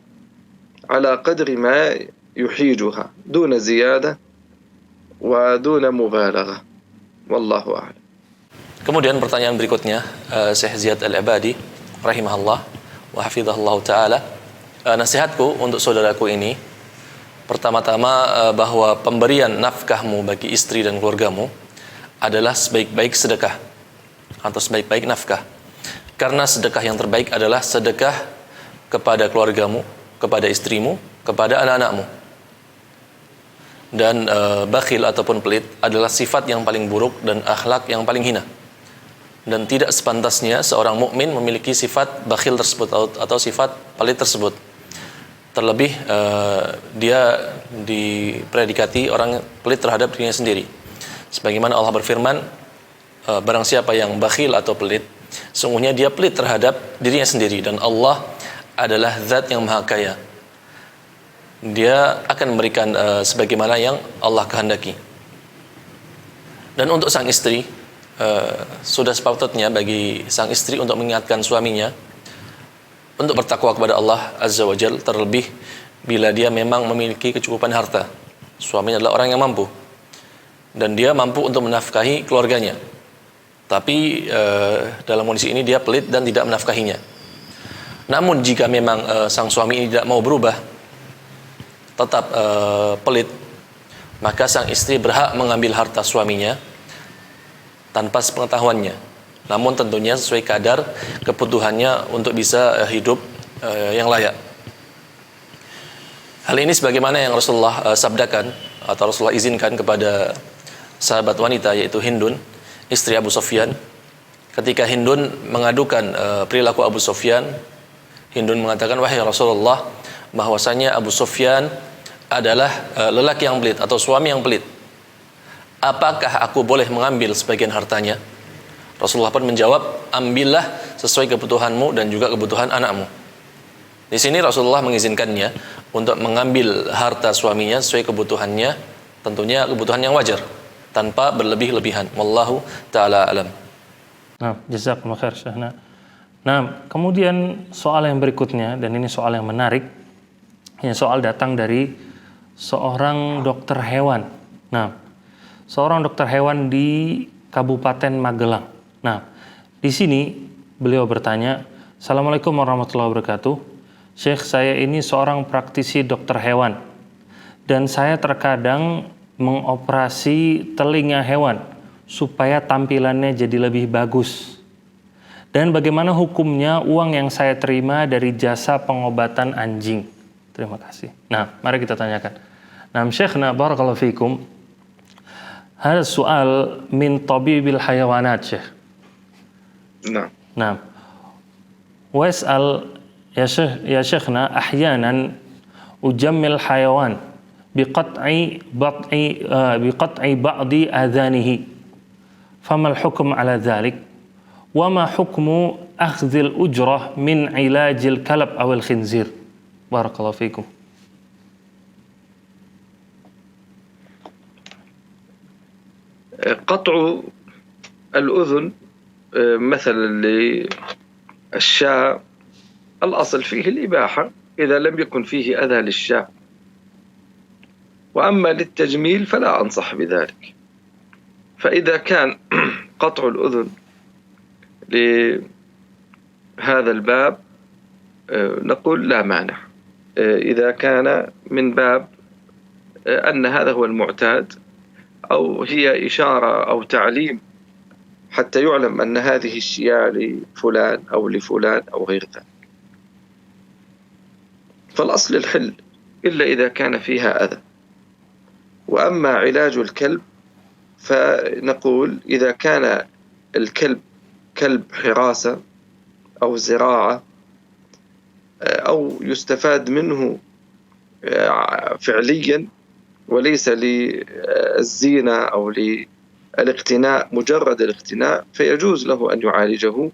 على قدر ما يحيجها دون زيادة ودون مبالغة، والله أعلم. Kemudian pertanyaan berikutnya, Syekh Ziyad Al-Abadi rahimahullah wa hafizahullah ta'ala, nasihatku untuk saudaraku ini, pertama-tama bahwa pemberian nafkahmu bagi istri dan keluargamu adalah sebaik-baik sedekah atau sebaik-baik nafkah. Karena sedekah yang terbaik adalah sedekah kepada keluargamu, kepada istrimu, kepada anak-anakmu. Dan bakhil ataupun pelit adalah sifat yang paling buruk dan akhlak yang paling hina. Dan tidak sepantasnya seorang mukmin memiliki sifat bakhil tersebut atau sifat pelit tersebut. Terlebih dia dipredikati orang pelit terhadap dirinya sendiri. Sebagaimana Allah berfirman, barang siapa yang bakhil atau pelit, sungguhnya dia pelit terhadap dirinya sendiri, dan Allah adalah zat yang maha kaya. Dia akan memberikan sebagaimana yang Allah kehendaki. Dan untuk sang istri, sudah sepatutnya bagi sang istri untuk mengingatkan suaminya untuk bertakwa kepada Allah Azza wa Jal, terlebih bila dia memang memiliki kecukupan harta. Suaminya adalah orang yang mampu dan dia mampu untuk menafkahi keluarganya, tapi dalam kondisi ini dia pelit dan tidak menafkahinya. Namun jika memang sang suami ini tidak mau berubah, tetap pelit, maka sang istri berhak mengambil harta suaminya tanpa sepengetahuannya, namun tentunya sesuai kadar kebutuhannya untuk bisa hidup yang layak. Hal ini sebagaimana yang Rasulullah sabdakan atau Rasulullah izinkan kepada sahabat wanita, yaitu Hindun, istri Abu Sufyan. Ketika Hindun mengadukan perilaku Abu Sufyan, Hindun mengatakan, "Wahai Rasulullah, bahwasanya Abu Sufyan adalah lelaki yang pelit atau suami yang pelit. Apakah aku boleh mengambil sebagian hartanya?" Rasulullah pun menjawab, ambillah sesuai kebutuhanmu dan juga kebutuhan anakmu. Di sini Rasulullah mengizinkannya untuk mengambil harta suaminya sesuai kebutuhannya, tentunya kebutuhan yang wajar, tanpa berlebih-lebihan. Wallahu ta'ala alam. Nah, jazakumullah khair Syekhna. Nah, kemudian soal yang berikutnya, dan ini soal yang menarik. Ini soal datang dari seorang dokter hewan. Nah, seorang dokter hewan di Kabupaten Magelang. Nah, di sini beliau bertanya, Assalamualaikum warahmatullahi wabarakatuh. Syekh, saya ini seorang praktisi dokter hewan. Dan saya terkadang mengoperasi telinga hewan supaya tampilannya jadi lebih bagus. Dan bagaimana hukumnya uang yang saya terima dari jasa pengobatan anjing? Terima kasih. Nah, mari kita tanyakan. Nah, Syekhna barakallahu fikum. Hada soal min tabibil hayawanat, Syekh. Nah. Was'al ya Syekhna ahyanan ujammil hayawan biqat'i ba'di adhanihi. Famal hukum ala dhalik? Wama hukmu akhdhil ujrah min ilajil kalab awal khinzir? Barakallahu fikum. قطع الأذن مثلا للشاة الأصل فيه الإباحة إذا لم يكن فيه أذى للشاة، وأما للتجميل فلا أنصح بذلك. فإذا كان قطع الأذن لهذا الباب نقول لا مانع، إذا كان من باب أن هذا هو المعتاد أو هي إشارة أو تعليم حتى يعلم أن هذه الشياء لفلان أو لفلان أو غير ذلك. فالأصل الحل إلا إذا كان فيها أذى. وأما علاج الكلب فنقول إذا كان الكلب كلب حراسة أو زراعة أو يستفاد منه فعليا وليس للزينة أو للاقتناء مجرد الاقتناء، فيجوز له أن يعالجه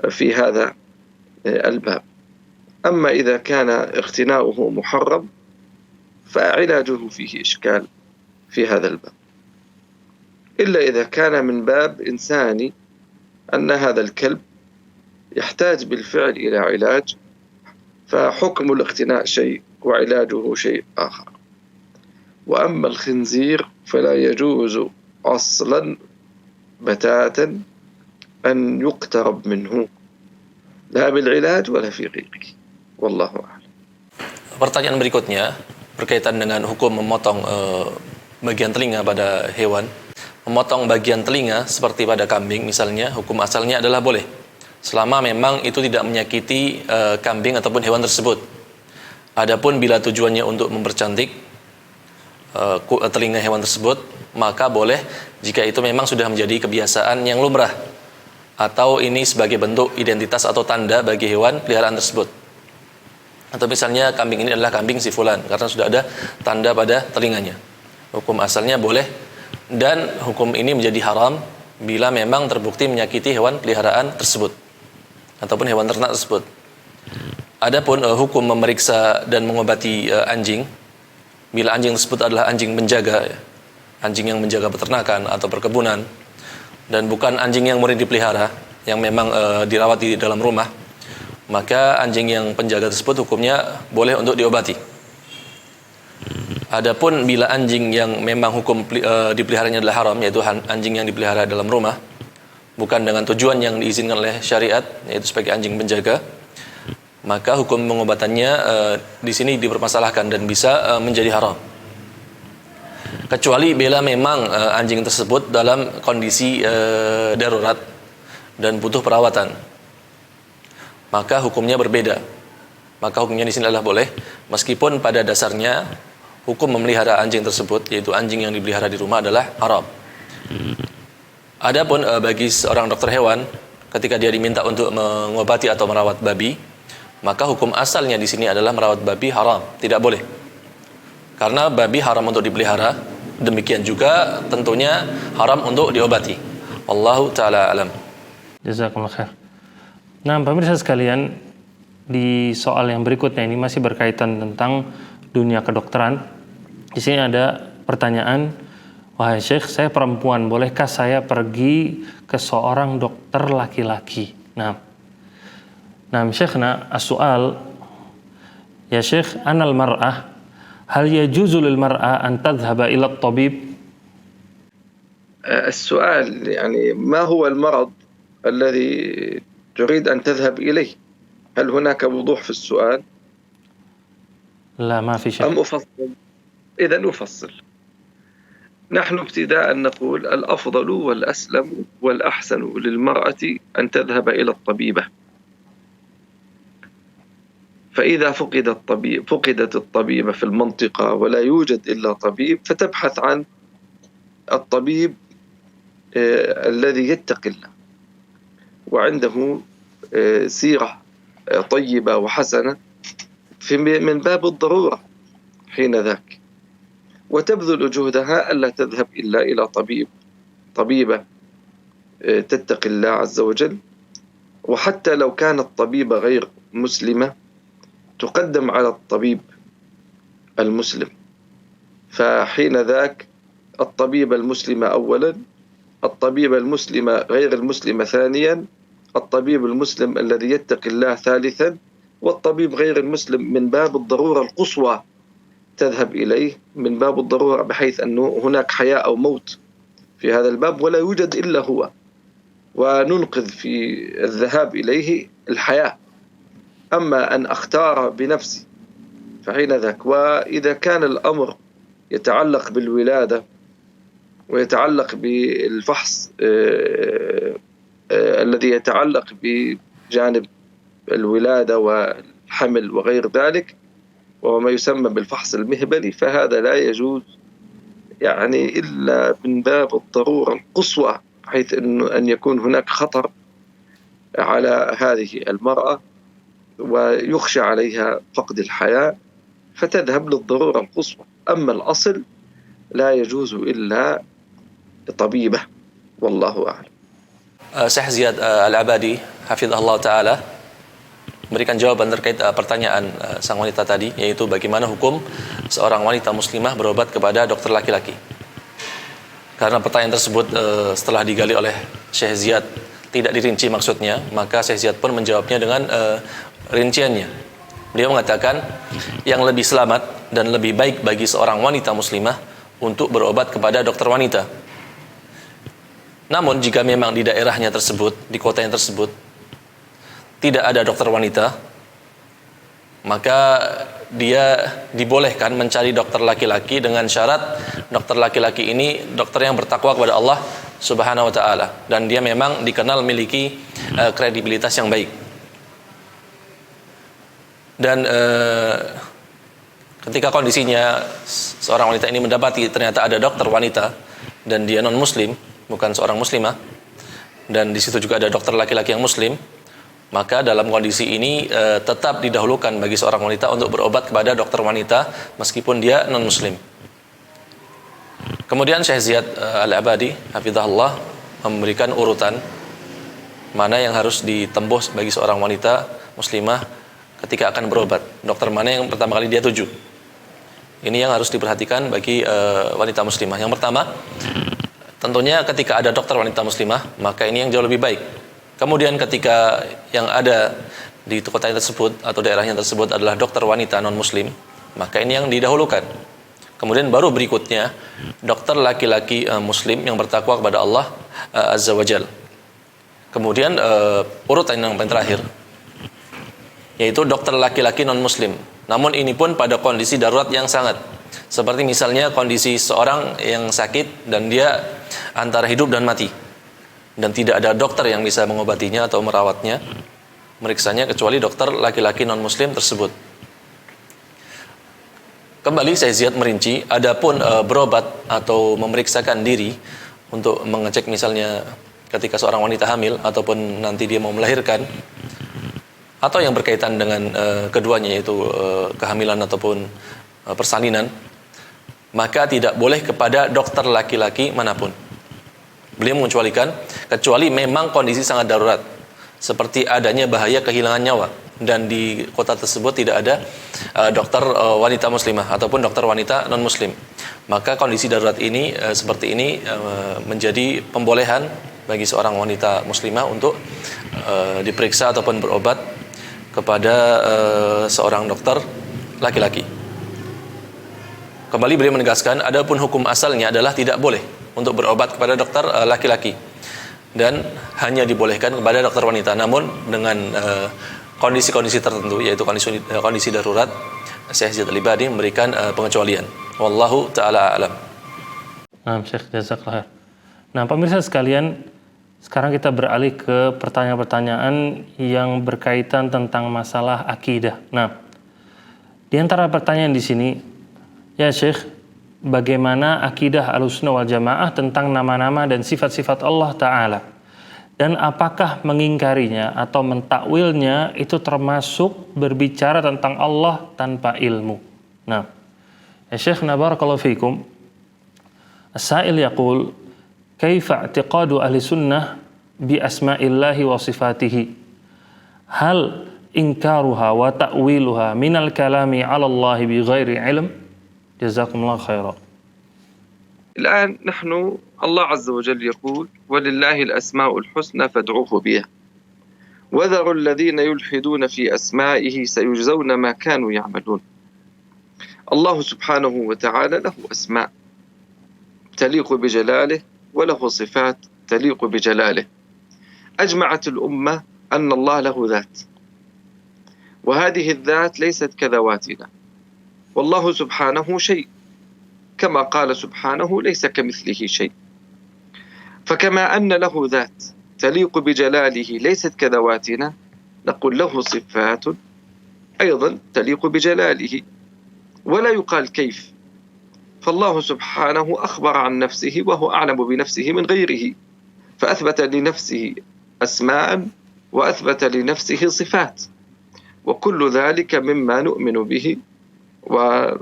في هذا الباب. أما إذا كان اقتناؤه محرم فعلاجه فيه إشكال في هذا الباب، إلا إذا كان من باب إنساني أن هذا الكلب يحتاج بالفعل إلى علاج، فحكم الاقتناء شيء وعلاجه شيء آخر. وأما الخنزير فلا يجوز أصلا بتاتا أن يقترب منه لا بالعلاج ولا في غيره. والله أعلم. Pertanyaan berikutnya berkaitan dengan hukum memotong bagian telinga pada hewan. Memotong bagian telinga seperti pada kambing misalnya, hukum asalnya adalah boleh selama memang itu tidak menyakiti kambing ataupun hewan tersebut. Adapun bila tujuannya untuk mempercantik telinga hewan tersebut, maka boleh jika itu memang sudah menjadi kebiasaan yang lumrah atau ini sebagai bentuk identitas atau tanda bagi hewan peliharaan tersebut. Atau misalnya kambing ini adalah kambing si fulan karena sudah ada tanda pada telinganya. Hukum asalnya boleh, dan hukum ini menjadi haram bila memang terbukti menyakiti hewan peliharaan tersebut ataupun hewan ternak tersebut. Adapun hukum memeriksa dan mengobati anjing, bila anjing tersebut adalah anjing penjaga, anjing yang menjaga peternakan atau perkebunan, dan bukan anjing yang murni dipelihara, yang memang dirawat di dalam rumah, maka anjing yang penjaga tersebut hukumnya boleh untuk diobati. Adapun bila anjing yang memang hukum dipeliharanya adalah haram, yaitu anjing yang dipelihara dalam rumah, bukan dengan tujuan yang diizinkan oleh syariat, yaitu sebagai anjing penjaga, maka hukum pengobatannya di sini dipermasalahkan dan bisa menjadi haram. Kecuali bila memang anjing tersebut dalam kondisi darurat dan butuh perawatan, maka hukumnya berbeda. Maka hukumnya di sini adalah boleh, meskipun pada dasarnya hukum memelihara anjing tersebut, yaitu anjing yang dipelihara di rumah, adalah haram. Adapun bagi seorang dokter hewan, ketika dia diminta untuk mengobati atau merawat babi, maka hukum asalnya di sini adalah merawat babi haram, tidak boleh. Karena babi haram untuk dipelihara, demikian juga tentunya haram untuk diobati. Wallahu taala alam. Jazakumullah khair. Nah, pemirsa sekalian, di soal yang berikutnya ini masih berkaitan tentang dunia kedokteran. Di sini ada pertanyaan, wahai Syekh, saya perempuan, bolehkah saya pergi ke seorang dokter laki-laki? Nah, Syekhna, as-su'al, ya Syekh, anal mar'ah, hal yajuzu lil mar'ah an tadhhaba ila at-tabib? السؤال يعني ما هو المرض الذي تريد أن تذهب إليه؟ هل هناك وضوح في السؤال؟ لا، ما في شيء. أم أفصل؟ إذن أفصل. نحن ابتداء نقول الأفضل والأسلم والأحسن للمرأة أن تذهب إلى الطبيبة. فإذا فقدت الطبيبة في المنطقة ولا يوجد إلا طبيب، فتبحث عن الطبيب الذي يتقي الله وعنده سيرة طيبة وحسنة من باب الضرورة حين ذاك، وتبذل جهدها ألا تذهب إلا إلى طبيبة تتقي الله عز وجل. وحتى لو كانت طبيبة غير مسلمة تقدم على الطبيب المسلم، فحين ذاك الطبيبة المسلمة أولا، الطبيبة المسلمة غير المسلمة ثانيا، الطبيب المسلم الذي يتقي الله ثالثا، والطبيب غير المسلم من باب الضرورة القصوى تذهب إليه، من باب الضرورة بحيث أنه هناك حياة أو موت في هذا الباب ولا يوجد إلا هو، وننقذ في الذهاب إليه الحياة. أما أن أختار بنفسي فحين ذاك، وإذا كان الأمر يتعلق بالولادة ويتعلق بالفحص الذي يتعلق بجانب الولادة والحمل وغير ذلك، وهو ما يسمى بالفحص المهبلي، فهذا لا يجوز يعني إلا من باب الضرورة القصوى، حيث أن يكون هناك خطر على هذه المرأة ويخشى عليها فقد الحياة، فتذهب للضرورة القصوى. أما الأصل لا يجوز إلا طبيبة، والله أعلم. Syekh Ziyad Al-Abadi hafizahullah taala memberikan jawaban terkait pertanyaan sang wanita tadi, yaitu bagaimana hukum seorang wanita muslimah berobat kepada dokter laki-laki. Karena pertanyaan tersebut setelah digali oleh Syekh Ziyad tidak dirinci maksudnya, maka Syekh Ziyad pun menjawabnya dengan rinciannya. Beliau mengatakan yang lebih selamat dan lebih baik bagi seorang wanita muslimah untuk berobat kepada dokter wanita. Namun jika memang di daerahnya tersebut, di kotanya tersebut tidak ada dokter wanita, maka dia dibolehkan mencari dokter laki-laki dengan syarat dokter laki-laki ini dokter yang bertakwa kepada Allah Subhanahu wa taala dan dia memang dikenal memiliki kredibilitas yang baik. Dan ketika kondisinya seorang wanita ini mendapati ternyata ada dokter wanita dan dia non muslim, bukan seorang muslimah, dan di situ juga ada dokter laki-laki yang muslim, maka dalam kondisi ini tetap didahulukan bagi seorang wanita untuk berobat kepada dokter wanita meskipun dia non muslim. Kemudian Syekh Ziyad Al-Abadi hafizahullah memberikan urutan mana yang harus ditempuh bagi seorang wanita muslimah ketika akan berobat. Dokter mana yang pertama kali dia tuju. Ini yang harus diperhatikan bagi wanita muslimah. Yang pertama, tentunya ketika ada dokter wanita muslimah, maka ini yang jauh lebih baik. Kemudian ketika yang ada di kota tersebut atau daerahnya tersebut adalah dokter wanita non muslim, maka ini yang didahulukan. Kemudian baru berikutnya dokter laki-laki muslim yang bertakwa kepada Allah Azza wa Jal. Kemudian urutan yang paling terakhir yaitu dokter laki-laki non muslim. Namun ini pun pada kondisi darurat yang sangat, seperti misalnya kondisi seorang yang sakit dan dia antara hidup dan mati dan tidak ada dokter yang bisa mengobatinya atau merawatnya, meriksanya kecuali dokter laki-laki non muslim tersebut. Kembali saya Ziyad merinci, adapun berobat atau memeriksakan diri untuk mengecek misalnya ketika seorang wanita hamil ataupun nanti dia mau melahirkan atau yang berkaitan dengan keduanya yaitu kehamilan ataupun persalinan, maka tidak boleh kepada dokter laki-laki manapun. Beliau mengecualikan kecuali memang kondisi sangat darurat, seperti adanya bahaya kehilangan nyawa, dan di kota tersebut tidak ada dokter wanita muslimah ataupun dokter wanita non muslim, maka kondisi darurat ini seperti ini menjadi pembolehan bagi seorang wanita muslimah untuk diperiksa ataupun berobat kepada seorang dokter laki-laki. Kembali beliau menegaskan, adapun hukum asalnya adalah tidak boleh untuk berobat kepada dokter laki-laki dan hanya dibolehkan kepada dokter wanita, namun dengan kondisi-kondisi tertentu, yaitu kondisi darurat. Syekh Zaid Al-Ibadi memberikan pengecualian. Wallahu ta'ala a'lam. Nah, Syekh jazakallahu khair. Nah, pemirsa sekalian, sekarang kita beralih ke pertanyaan-pertanyaan yang berkaitan tentang masalah akidah. Nah, di antara pertanyaan di sini, ya Syekh, bagaimana akidah Ahlussunnah wal Jamaah tentang nama-nama dan sifat-sifat Allah Ta'ala? Dan apakah mengingkarinya atau mentakwilnya itu termasuk berbicara tentang Allah tanpa ilmu? Nah, ya Syekh, barakallahu fikum. As-sa'il yaqul, kaifa i'tiqadu ahli sunnah bi asma'illahi wa sifatihi? Hal inkaruha wa ta'wiluha minal kalami 'ala Allah bi ghairi ilm? Jazakumullah khairan. الآن نحن الله عز وجل يقول ولله الأسماء الحسنى فادعوه بها وذروا الذين يلحدون في أسمائه سيجزون ما كانوا يعملون. الله سبحانه وتعالى له أسماء تليق بجلاله وله صفات تليق بجلاله. أجمعت الأمة أن الله له ذات، وهذه الذات ليست كذواتنا، والله سبحانه شيء، كما قال سبحانه ليس كمثله شيء. فكما أن له ذات تليق بجلاله ليست كذواتنا، نقول له صفات أيضا تليق بجلاله، ولا يقال كيف، فالله سبحانه أخبر عن نفسه وهو أعلم بنفسه من غيره، فأثبت لنفسه أسماء وأثبت لنفسه صفات، وكل ذلك مما نؤمن به وبهذا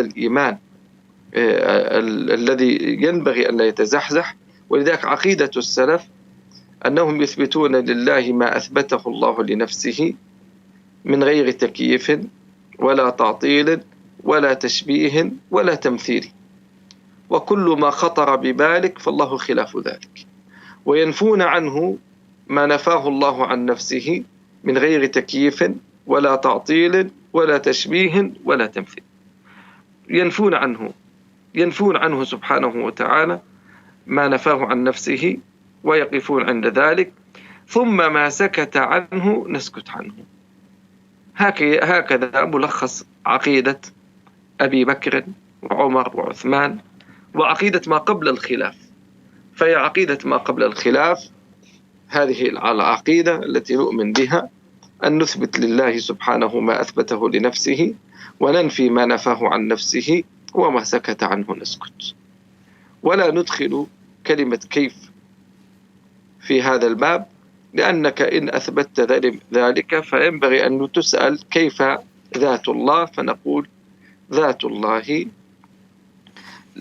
الإيمان الذي ينبغي أن لا يتزحزح. ولذلك عقيدة السلف أنهم يثبتون لله ما أثبته الله لنفسه من غير تكييف ولا تعطيل ولا تشبيه ولا تمثيل، وكل ما خطر ببالك فالله خلاف ذلك، وينفون عنه ما نفاه الله عن نفسه من غير تكييف ولا تعطيل ولا تشبيه ولا تمثيل. ينفون عنه سبحانه وتعالى ما نفاه عن نفسه ويقفون عند ذلك، ثم ما سكت عنه نسكت عنه. هكذا ملخص عقيدة أبي بكر وعمر وعثمان وعقيدة ما قبل الخلاف. فهي عقيدة ما قبل الخلاف، هذه العقيدة التي نؤمن بها، أن نثبت لله سبحانه ما أثبته لنفسه وننفي ما نفاه عن نفسه، وما سكت عنه نسكت، ولا ندخل كلمة كيف في هذا الباب، لأنك إن أثبتت ذلك فينبغي أن تسأل كيف ذات الله، فنقول ذات الله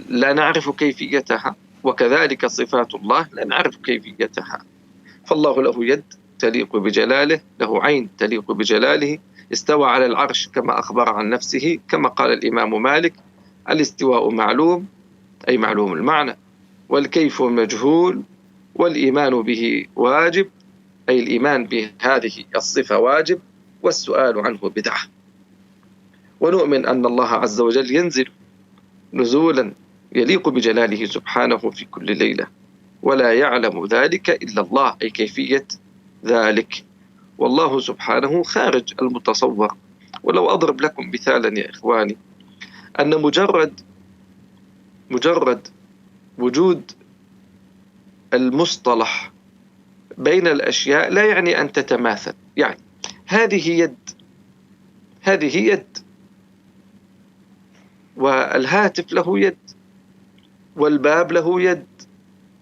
لا نعرف كيفيتها، وكذلك صفات الله لا نعرف كيفيتها. فالله له يد تليق بجلاله، له عين تليق بجلاله، استوى على العرش كما أخبر عن نفسه، كما قال الإمام مالك الاستواء معلوم أي معلوم المعنى، والكيف مجهول، والإيمان به واجب أي الإيمان بهذه الصفة واجب، والسؤال عنه بدعة. ونؤمن أن الله عز وجل ينزل نزولا يليق بجلاله سبحانه في كل ليلة، ولا يعلم ذلك إلا الله أي كيفية ذلك، والله سبحانه خارج المتصور. ولو أضرب لكم مثالا يا إخواني، أن مجرد وجود المصطلح بين الأشياء لا يعني أن تتماثل. يعني هذه يد والهاتف له يد، والباب له يد،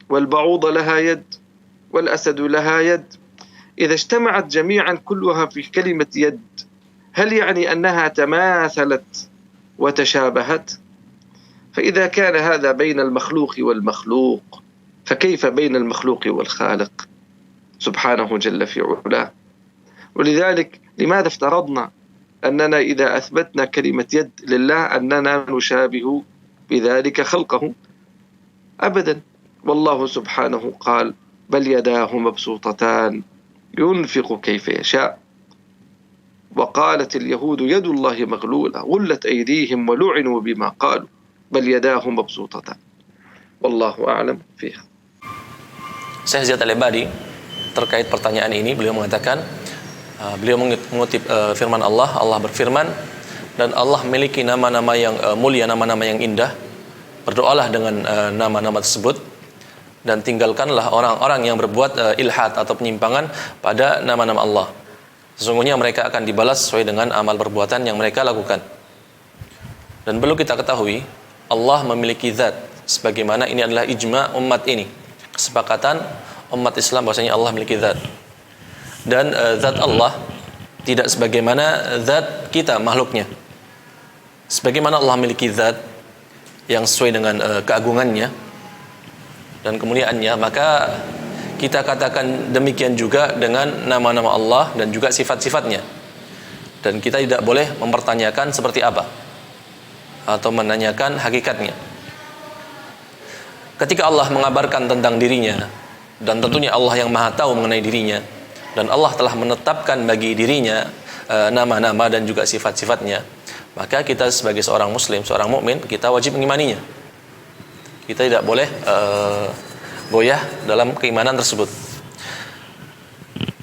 والبعوضة لها يد، والأسد لها يد. إذا اجتمعت جميعا كلها في كلمة يد، هل يعني أنها تماثلت وتشابهت؟ فإذا كان هذا بين المخلوق والمخلوق فكيف بين المخلوق والخالق سبحانه جل في علاه؟ ولذلك لماذا افترضنا أننا إذا أثبتنا كلمة يد لله أننا نشابه بذلك خلقه؟ أبدا، والله سبحانه قال بل يداه مبسوطتان ينفق كيف يشاء. وقالت اليهود يد الله مغلولة غلت أيديهم ولعنوا بما قالوا بل يداه مبسوطتان والله أعلم فيها. Syekh Ziyad Al-Ibadi terkait pertanyaan ini beliau mengatakan, beliau mengutip firman Allah. Allah berfirman, dan Allah memiliki nama-nama yang mulia, nama-nama yang indah. Berdoalah dengan nama-nama tersebut dan tinggalkanlah orang-orang yang berbuat ilhad atau penyimpangan pada nama-nama Allah. Sesungguhnya mereka akan dibalas sesuai dengan amal perbuatan yang mereka lakukan. Dan perlu kita ketahui, Allah memiliki zat, sebagaimana ini adalah ijma umat ini, kesepakatan umat Islam bahwasanya Allah memiliki zat. Dan zat Allah tidak sebagaimana zat kita makhluknya. Sebagaimana Allah memiliki zat yang sesuai dengan keagungannya dan kemuliaannya, maka kita katakan demikian juga dengan nama-nama Allah dan juga sifat-sifatnya. Dan kita tidak boleh mempertanyakan seperti apa atau menanyakan hakikatnya. Ketika Allah mengabarkan tentang dirinya, dan tentunya Allah yang maha tahu mengenai dirinya, dan Allah telah menetapkan bagi dirinya nama-nama dan juga sifat-sifatnya, maka kita sebagai seorang muslim, seorang mukmin, kita wajib mengimaninya. Kita tidak boleh goyah dalam keimanan tersebut.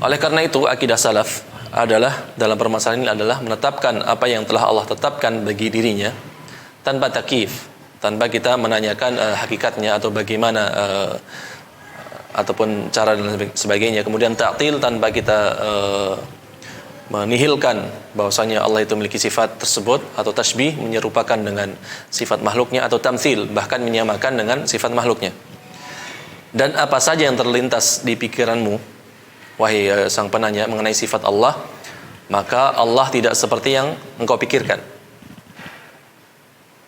Oleh karena itu, akidah salaf adalah dalam permasalahan ini adalah menetapkan apa yang telah Allah tetapkan bagi dirinya tanpa takyif, tanpa kita menanyakan hakikatnya atau bagaimana ataupun cara dan sebagainya. Kemudian ta'til tanpa kita menihilkan bahwasanya Allah itu memiliki sifat tersebut, atau tasbih menyerupakan dengan sifat makhluknya, atau tamtsil bahkan menyamakan dengan sifat makhluknya. Dan apa saja yang terlintas di pikiranmu, wahai sang penanya, mengenai sifat Allah, maka Allah tidak seperti yang engkau pikirkan.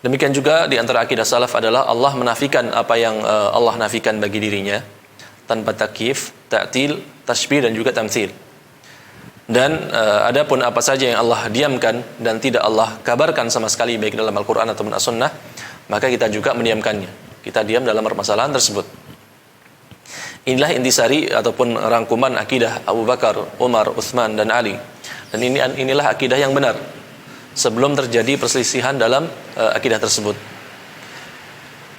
Demikian juga di antara akidah salaf adalah Allah menafikan apa yang Allah nafikan bagi dirinya tanpa takyif, ta'til, tasbih dan juga tamtsil. Dan adapun apa saja yang Allah diamkan dan tidak Allah kabarkan sama sekali baik dalam Al-Qur'an ataupun As-Sunnah, maka kita juga mendiamkannya. Kita diam dalam permasalahan tersebut. Inilah intisari ataupun rangkuman akidah Abu Bakar, Umar, Utsman dan Ali. Dan inilah akidah yang benar sebelum terjadi perselisihan dalam akidah tersebut.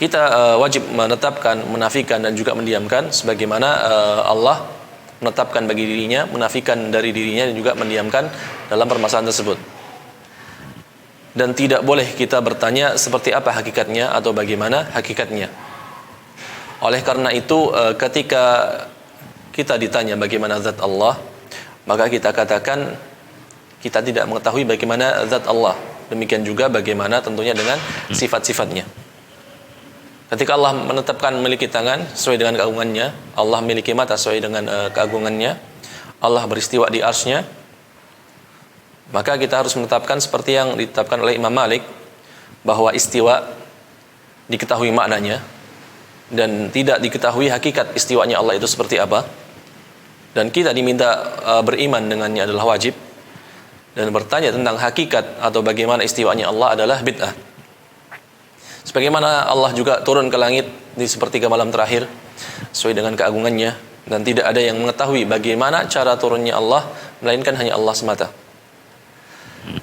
Kita wajib menetapkan, menafikan dan juga mendiamkan sebagaimana Allah menetapkan bagi dirinya, menafikan dari dirinya dan juga mendiamkan dalam permasalahan tersebut. Dan tidak boleh kita bertanya seperti apa hakikatnya atau bagaimana hakikatnya. Oleh karena itu, ketika kita ditanya bagaimana zat Allah, maka kita katakan kita tidak mengetahui bagaimana zat Allah. Demikian juga bagaimana tentunya dengan sifat-sifatnya. Ketika Allah menetapkan memiliki tangan sesuai dengan keagungannya, Allah memiliki mata sesuai dengan keagungannya, Allah beristiwa di arsy-Nya, maka kita harus menetapkan seperti yang ditetapkan oleh Imam Malik, bahwa istiwa diketahui maknanya dan tidak diketahui hakikat istiwanya Allah itu seperti apa. Dan kita diminta beriman dengannya adalah wajib, dan bertanya tentang hakikat atau bagaimana istiwanya Allah adalah bid'ah. Sebagaimana Allah juga turun ke langit di sepertiga malam terakhir sesuai dengan keagungannya, dan tidak ada yang mengetahui bagaimana cara turunnya Allah melainkan hanya Allah semata.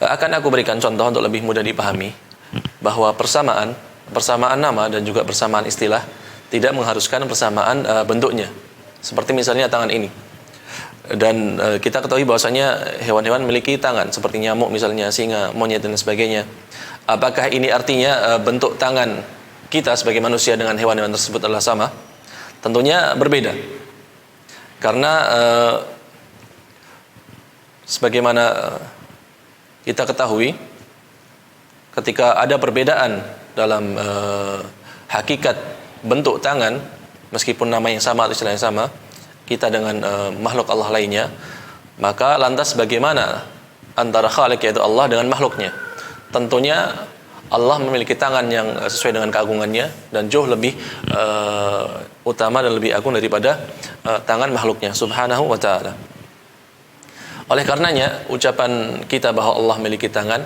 Akan aku berikan contoh untuk lebih mudah dipahami bahwa persamaan nama dan juga persamaan istilah tidak mengharuskan persamaan bentuknya. Seperti misalnya tangan ini. Dan kita ketahui bahwasanya hewan-hewan memiliki tangan seperti nyamuk misalnya, singa, monyet dan sebagainya. Apakah ini artinya bentuk tangan kita sebagai manusia dengan hewan-hewan tersebut adalah sama? Tentunya berbeda. Karena sebagaimana kita ketahui, ketika ada perbedaan dalam hakikat bentuk tangan, meskipun nama yang sama atau istilah yang sama, kita dengan makhluk Allah lainnya, maka lantas bagaimana antara Khalik yaitu Allah dengan makhluknya? Tentunya Allah memiliki tangan yang sesuai dengan keagungannya dan jauh lebih utama dan lebih agung daripada tangan makhluknya subhanahu wa ta'ala. Oleh karenanya ucapan kita bahwa Allah memiliki tangan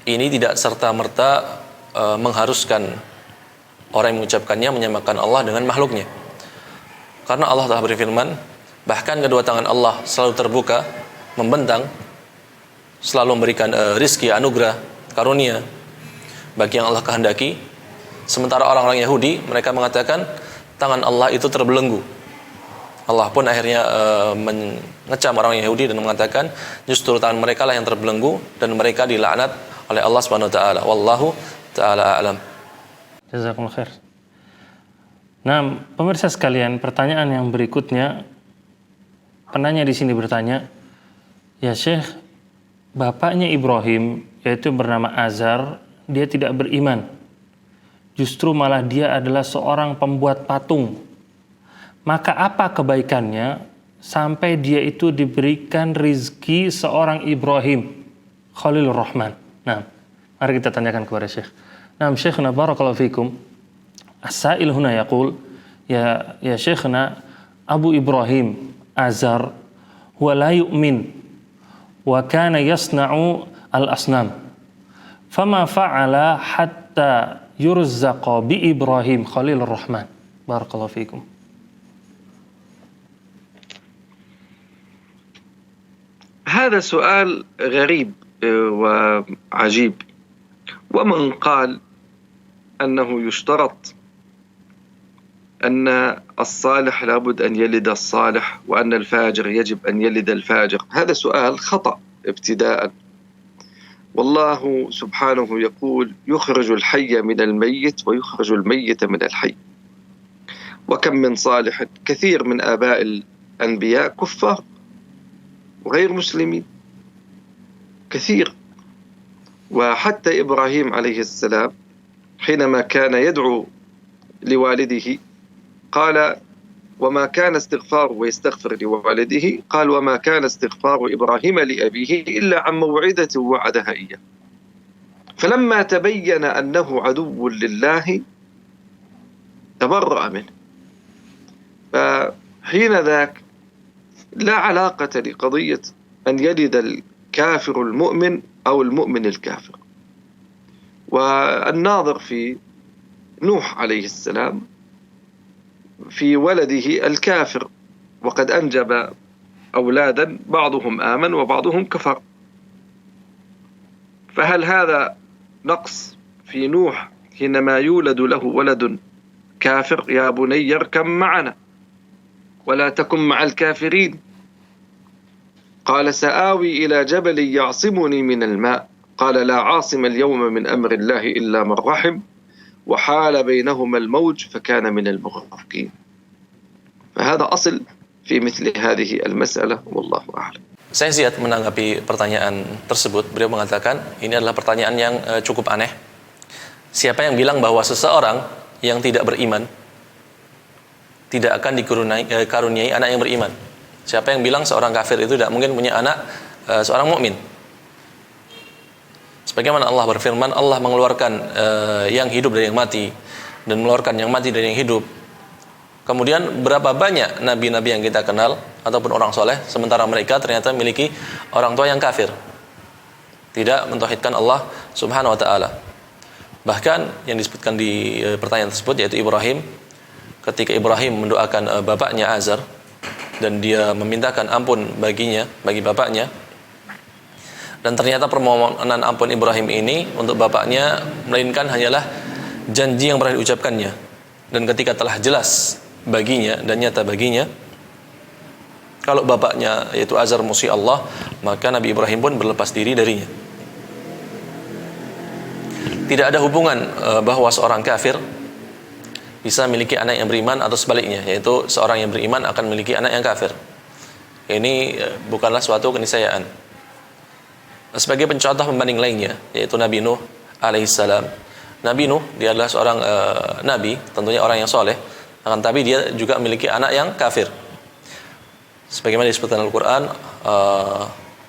ini tidak serta-merta mengharuskan orang yang mengucapkannya menyamakan Allah dengan makhluknya. Karena Allah telah berfirman, bahkan kedua tangan Allah selalu terbuka, membentang, selalu memberikan rizki, anugerah, karunia bagi yang Allah kehendaki. Sementara orang-orang Yahudi, mereka mengatakan tangan Allah itu terbelenggu. Allah pun akhirnya mengecam orang Yahudi dan mengatakan justru tangan mereka lah yang terbelenggu dan mereka dilaknat oleh Allah Subhanahu wa taala. Wallahu taala a'lam. Jazakumullah khair. Nah, pemirsa sekalian, pertanyaan yang berikutnya, penanya di sini bertanya, ya Syekh, bapaknya Ibrahim, yaitu bernama Azar, dia tidak beriman. Justru malah dia adalah seorang pembuat patung. Maka apa kebaikannya sampai dia itu diberikan rizki seorang Ibrahim Khalilur Rahman? Nah, mari kita tanyakan kepada Syekh. Nah, Syekhna barakallahu fikum. As-sa'il huna yaqul, ya Syekhna, Abu Ibrahim Azar huwa la yu'min wa kana yasna'u al-asnam. Fama fa'ala hatta yurzaqa bi Ibrahim Khalilur Rahman. Barakallahu fikum. هذا سؤال غريب وعجيب. ومن قال أنه يشترط أن الصالح لابد أن يلد الصالح وأن الفاجر يجب أن يلد الفاجر، هذا سؤال خطأ ابتداء. والله سبحانه يقول يخرج الحي من الميت ويخرج الميت من الحي. وكم من صالح، كثير من آباء الأنبياء كفار وغير مسلمين كثير. وحتى إبراهيم عليه السلام حينما كان يدعو لوالده قال وما كان استغفاره، ويستغفر لوالده قال وما كان استغفار إبراهيم لأبيه إلا عن موعدة وعدها إياه. فلما تبين أنه عدو لله تبرأ منه. فحين ذاك لا علاقة لقضية أن يلد الكافر المؤمن أو المؤمن الكافر. والناظر في نوح عليه السلام في ولده الكافر، وقد أنجب أولادا بعضهم آمن وبعضهم كفر. فهل هذا نقص في نوح حينما يولد له ولد كافر؟ يا بني اركب معنا ولا تكن مع الكافرين. قال سآوي إلى جبل يعصمني من الماء قال لا عاصم اليوم من أمر الله إلا من رحم وحال بينهما الموج فكان من المغرقين. فهذا أصل في مثل هذه المسألة والله أعلم. Saya Ziyad menanggapi pertanyaan tersebut. Beliau mengatakan ini adalah pertanyaan yang cukup aneh. Siapa yang bilang bahwa seseorang yang tidak beriman tidak akan dikaruniai anak yang beriman? Siapa yang bilang seorang kafir itu tidak mungkin punya anak seorang mukmin? Sebagaimana Allah berfirman, Allah mengeluarkan yang hidup dari yang mati dan mengeluarkan yang mati dari yang hidup. Kemudian berapa banyak nabi-nabi yang kita kenal ataupun orang soleh, sementara mereka ternyata memiliki orang tua yang kafir, tidak mentauhidkan Allah Subhanahu wa taala. Bahkan yang disebutkan di pertanyaan tersebut yaitu Ibrahim, ketika Ibrahim mendoakan bapaknya Azar dan dia memintakan ampun bagi bapaknya, dan ternyata permohonan ampun Ibrahim ini untuk bapaknya melainkan hanyalah janji yang pernah diucapkannya, dan ketika telah jelas baginya dan nyata baginya kalau bapaknya yaitu Azar musuh Allah, maka Nabi Ibrahim pun berlepas diri darinya. Tidak ada hubungan bahwa seorang kafir bisa memiliki anak yang beriman atau sebaliknya, yaitu seorang yang beriman akan memiliki anak yang kafir. Ini bukanlah suatu keniscayaan. Sebagai pencontoh pembanding lainnya yaitu Nabi Nuh alaihissalam. Nabi Nuh dia adalah seorang nabi, tentunya orang yang soleh, akan tapi dia juga memiliki anak yang kafir. Sebagaimana disebutkan Al-Quran,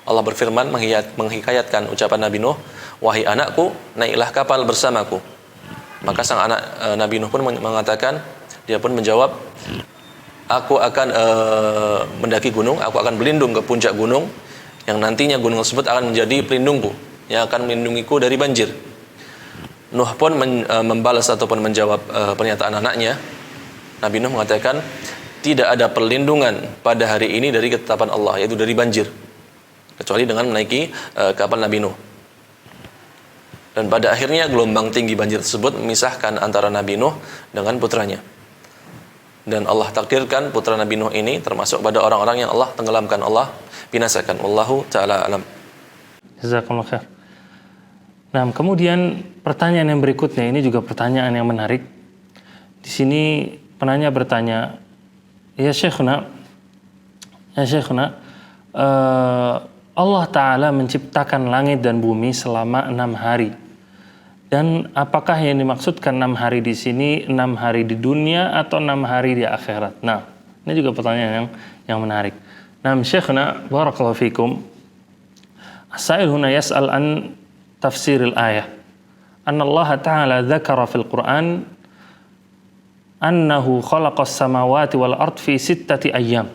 Allah berfirman menghikayatkan ucapan Nabi Nuh, wahai anakku, naiklah kapal bersamaku. Maka sang anak Nabi Nuh pun mengatakan, Dia pun menjawab, aku akan mendaki gunung, aku akan berlindung ke puncak gunung, yang nantinya gunung tersebut akan menjadi pelindungku, yang akan melindungiku dari banjir. Nuh pun membalas ataupun menjawab pernyataan anaknya. Nabi Nuh mengatakan, tidak ada perlindungan pada hari ini dari ketetapan Allah, yaitu dari banjir, kecuali dengan menaiki kapal Nabi Nuh. Dan pada akhirnya gelombang tinggi banjir tersebut memisahkan antara Nabi Nuh dengan putranya. Dan Allah takdirkan putra Nabi Nuh ini termasuk pada orang-orang yang Allah tenggelamkan, Allah binasakan. Wallahu ta'ala alam. Jazakumullah khair. Nah, kemudian pertanyaan yang berikutnya ini juga pertanyaan yang menarik. Di sini penanya bertanya, ya Syekhuna, Allah Ta'ala menciptakan langit dan bumi selama 6 hari. Dan apakah yang dimaksudkan 6 hari di sini 6 hari di dunia atau 6 hari di akhirat? Nah, ini juga pertanyaan yang menarik. Nah, Syekhuna, barakallahu fikum. As-sa'il huna yas'al an tafsir al-ayah. Anna Allah Ta'ala dzakara fil Qur'an annahu khalaqas samawati wal ard fi 6 ayyam.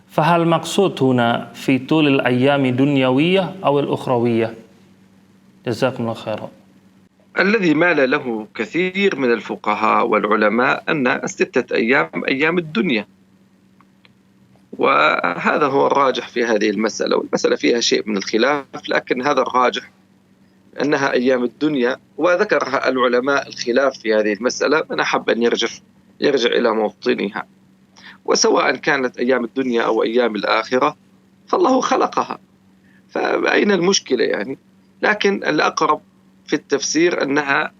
Fahal maqsud huna fi tulil ayyami dunyawiyah aw al-ukhrawiyah? جزاكم الله خيرا. الذي مال له كثير من الفقهاء والعلماء أن 6 أيام أيام الدنيا، وهذا هو الراجح في هذه المسألة، والمسألة فيها شيء من الخلاف، لكن هذا الراجح أنها أيام الدنيا. وذكر العلماء الخلاف في هذه المسألة، من أحب أن يرجع إلى موطنها. وسواء كانت أيام الدنيا أو أيام الآخرة فالله خلقها، فأين المشكلة يعني؟ لكن الأقرب في التفسير أنها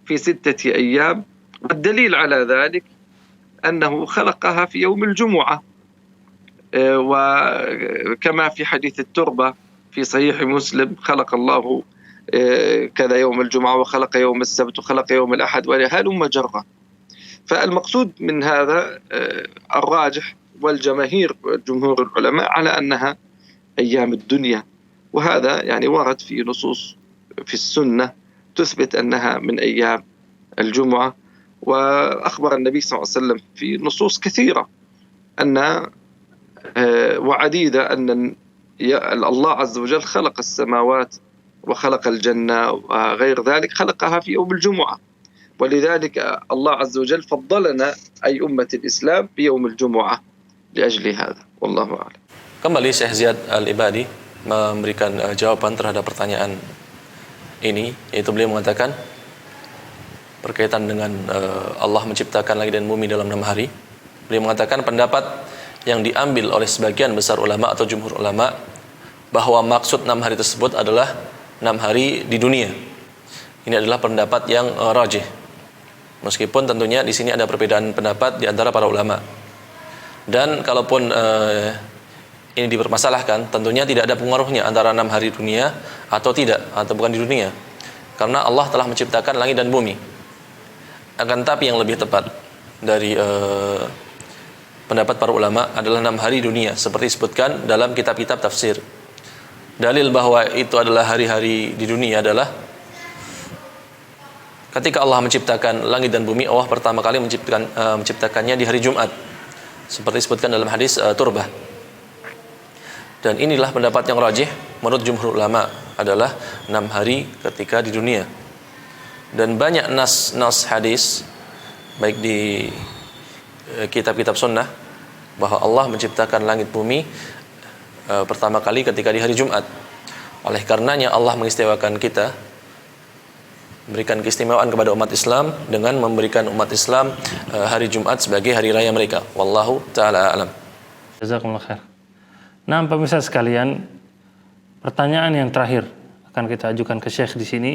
في 6 أيام، والدليل على ذلك أنه خلقها في يوم الجمعة، وكما في حديث التربة في صحيح مسلم، خلق الله كذا يوم الجمعة وخلق يوم السبت وخلق يوم الأحد وهلم جرة. فالمقصود من هذا الراجح والجماهير جمهور العلماء على أنها أيام الدنيا، وهذا يعني ورد في نصوص في السنة تثبت أنها من أيام الجمعة. وأخبر النبي صلى الله عليه وسلم في نصوص كثيرة أن وعديدة أن الله عز وجل خلق السماوات وخلق الجنة وغير ذلك خلقها في يوم الجمعة، ولذلك الله عز وجل فضلنا أي أمة الإسلام بيوم الجمعة لأجل هذا، والله أعلم. Kembali Syekh Ziyad Al-Ibadi memberikan jawaban terhadap pertanyaan ini, yaitu beliau mengatakan berkaitan dengan Allah menciptakan langit dan bumi dalam 6 hari. Beliau mengatakan pendapat yang diambil oleh sebagian besar ulama atau jumhur ulama bahwa maksud 6 hari tersebut adalah 6 hari di dunia. Ini adalah pendapat yang rajih. Meskipun tentunya di sini ada perbedaan pendapat di antara para ulama. Dan kalaupun ini dipermasalahkan, tentunya tidak ada pengaruhnya antara 6 hari dunia atau tidak, atau bukan di dunia, karena Allah telah menciptakan langit dan bumi. Akan tapi yang lebih tepat dari pendapat para ulama adalah 6 hari dunia, seperti disebutkan dalam kitab-kitab tafsir. Dalil bahwa itu adalah hari-hari di dunia adalah ketika Allah menciptakan langit dan bumi, Allah pertama kali menciptakannya di hari Jumat, seperti disebutkan dalam hadis Turbah. Dan inilah pendapat yang rajih menurut jumhur ulama adalah 6 hari ketika di dunia. Dan banyak nas hadis baik di kitab-kitab sunnah bahwa Allah menciptakan langit bumi pertama kali ketika di hari Jumat. Oleh karenanya Allah mengistimewakan kita, memberikan keistimewaan kepada umat Islam dengan memberikan umat Islam hari Jumat sebagai hari raya mereka. Wallahu ta'ala alam. Jazakumullah khair. Nah, pemirsa sekalian, pertanyaan yang terakhir akan kita ajukan ke Syekh di sini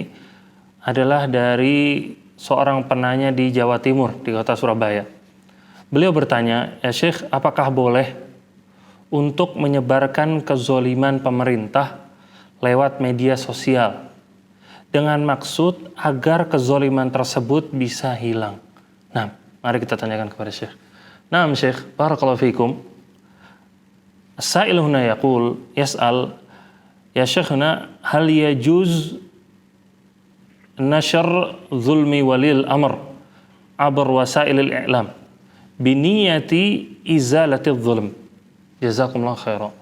adalah dari seorang penanya di Jawa Timur, di kota Surabaya. Beliau bertanya, ya Syekh, apakah boleh untuk menyebarkan kezoliman pemerintah lewat media sosial dengan maksud agar kezoliman tersebut bisa hilang? Nah, mari kita tanyakan kepada Syekh. Nah, Syekh, barakallahu fikum. As-sa'il huna yaqul yas'al ya Syekhna hal yajuz nashr zulmi walil amr 'abr wasailil i'lam biniyati izalatil zulm. Jazakumullah khairan.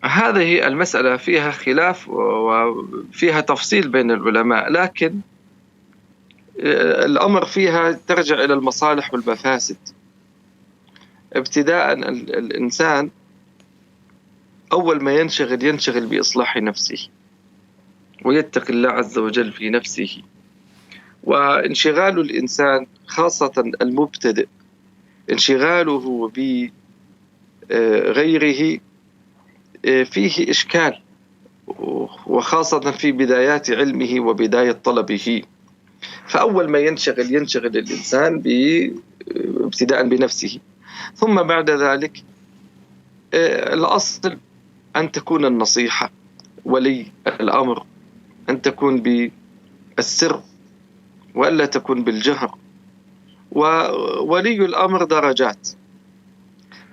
هذه المسألة فيها خلاف وفيها تفصيل بين العلماء، لكن الأمر فيها ترجع إلى المصالح والمفاسد. ابتداء الإنسان أول ما ينشغل بإصلاح نفسه ويتقي الله عز وجل في نفسه. وانشغال الإنسان خاصة المبتدئ انشغاله بغيره فيه إشكال، وخاصة في بدايات علمه وبداية طلبه. فأول ما ينشغل الإنسان ابتداء بنفسه، ثم بعد ذلك الأصل أن تكون النصيحة ولي الأمر، أن تكون بالسر وألا تكون بالجهر. وولي الأمر درجات،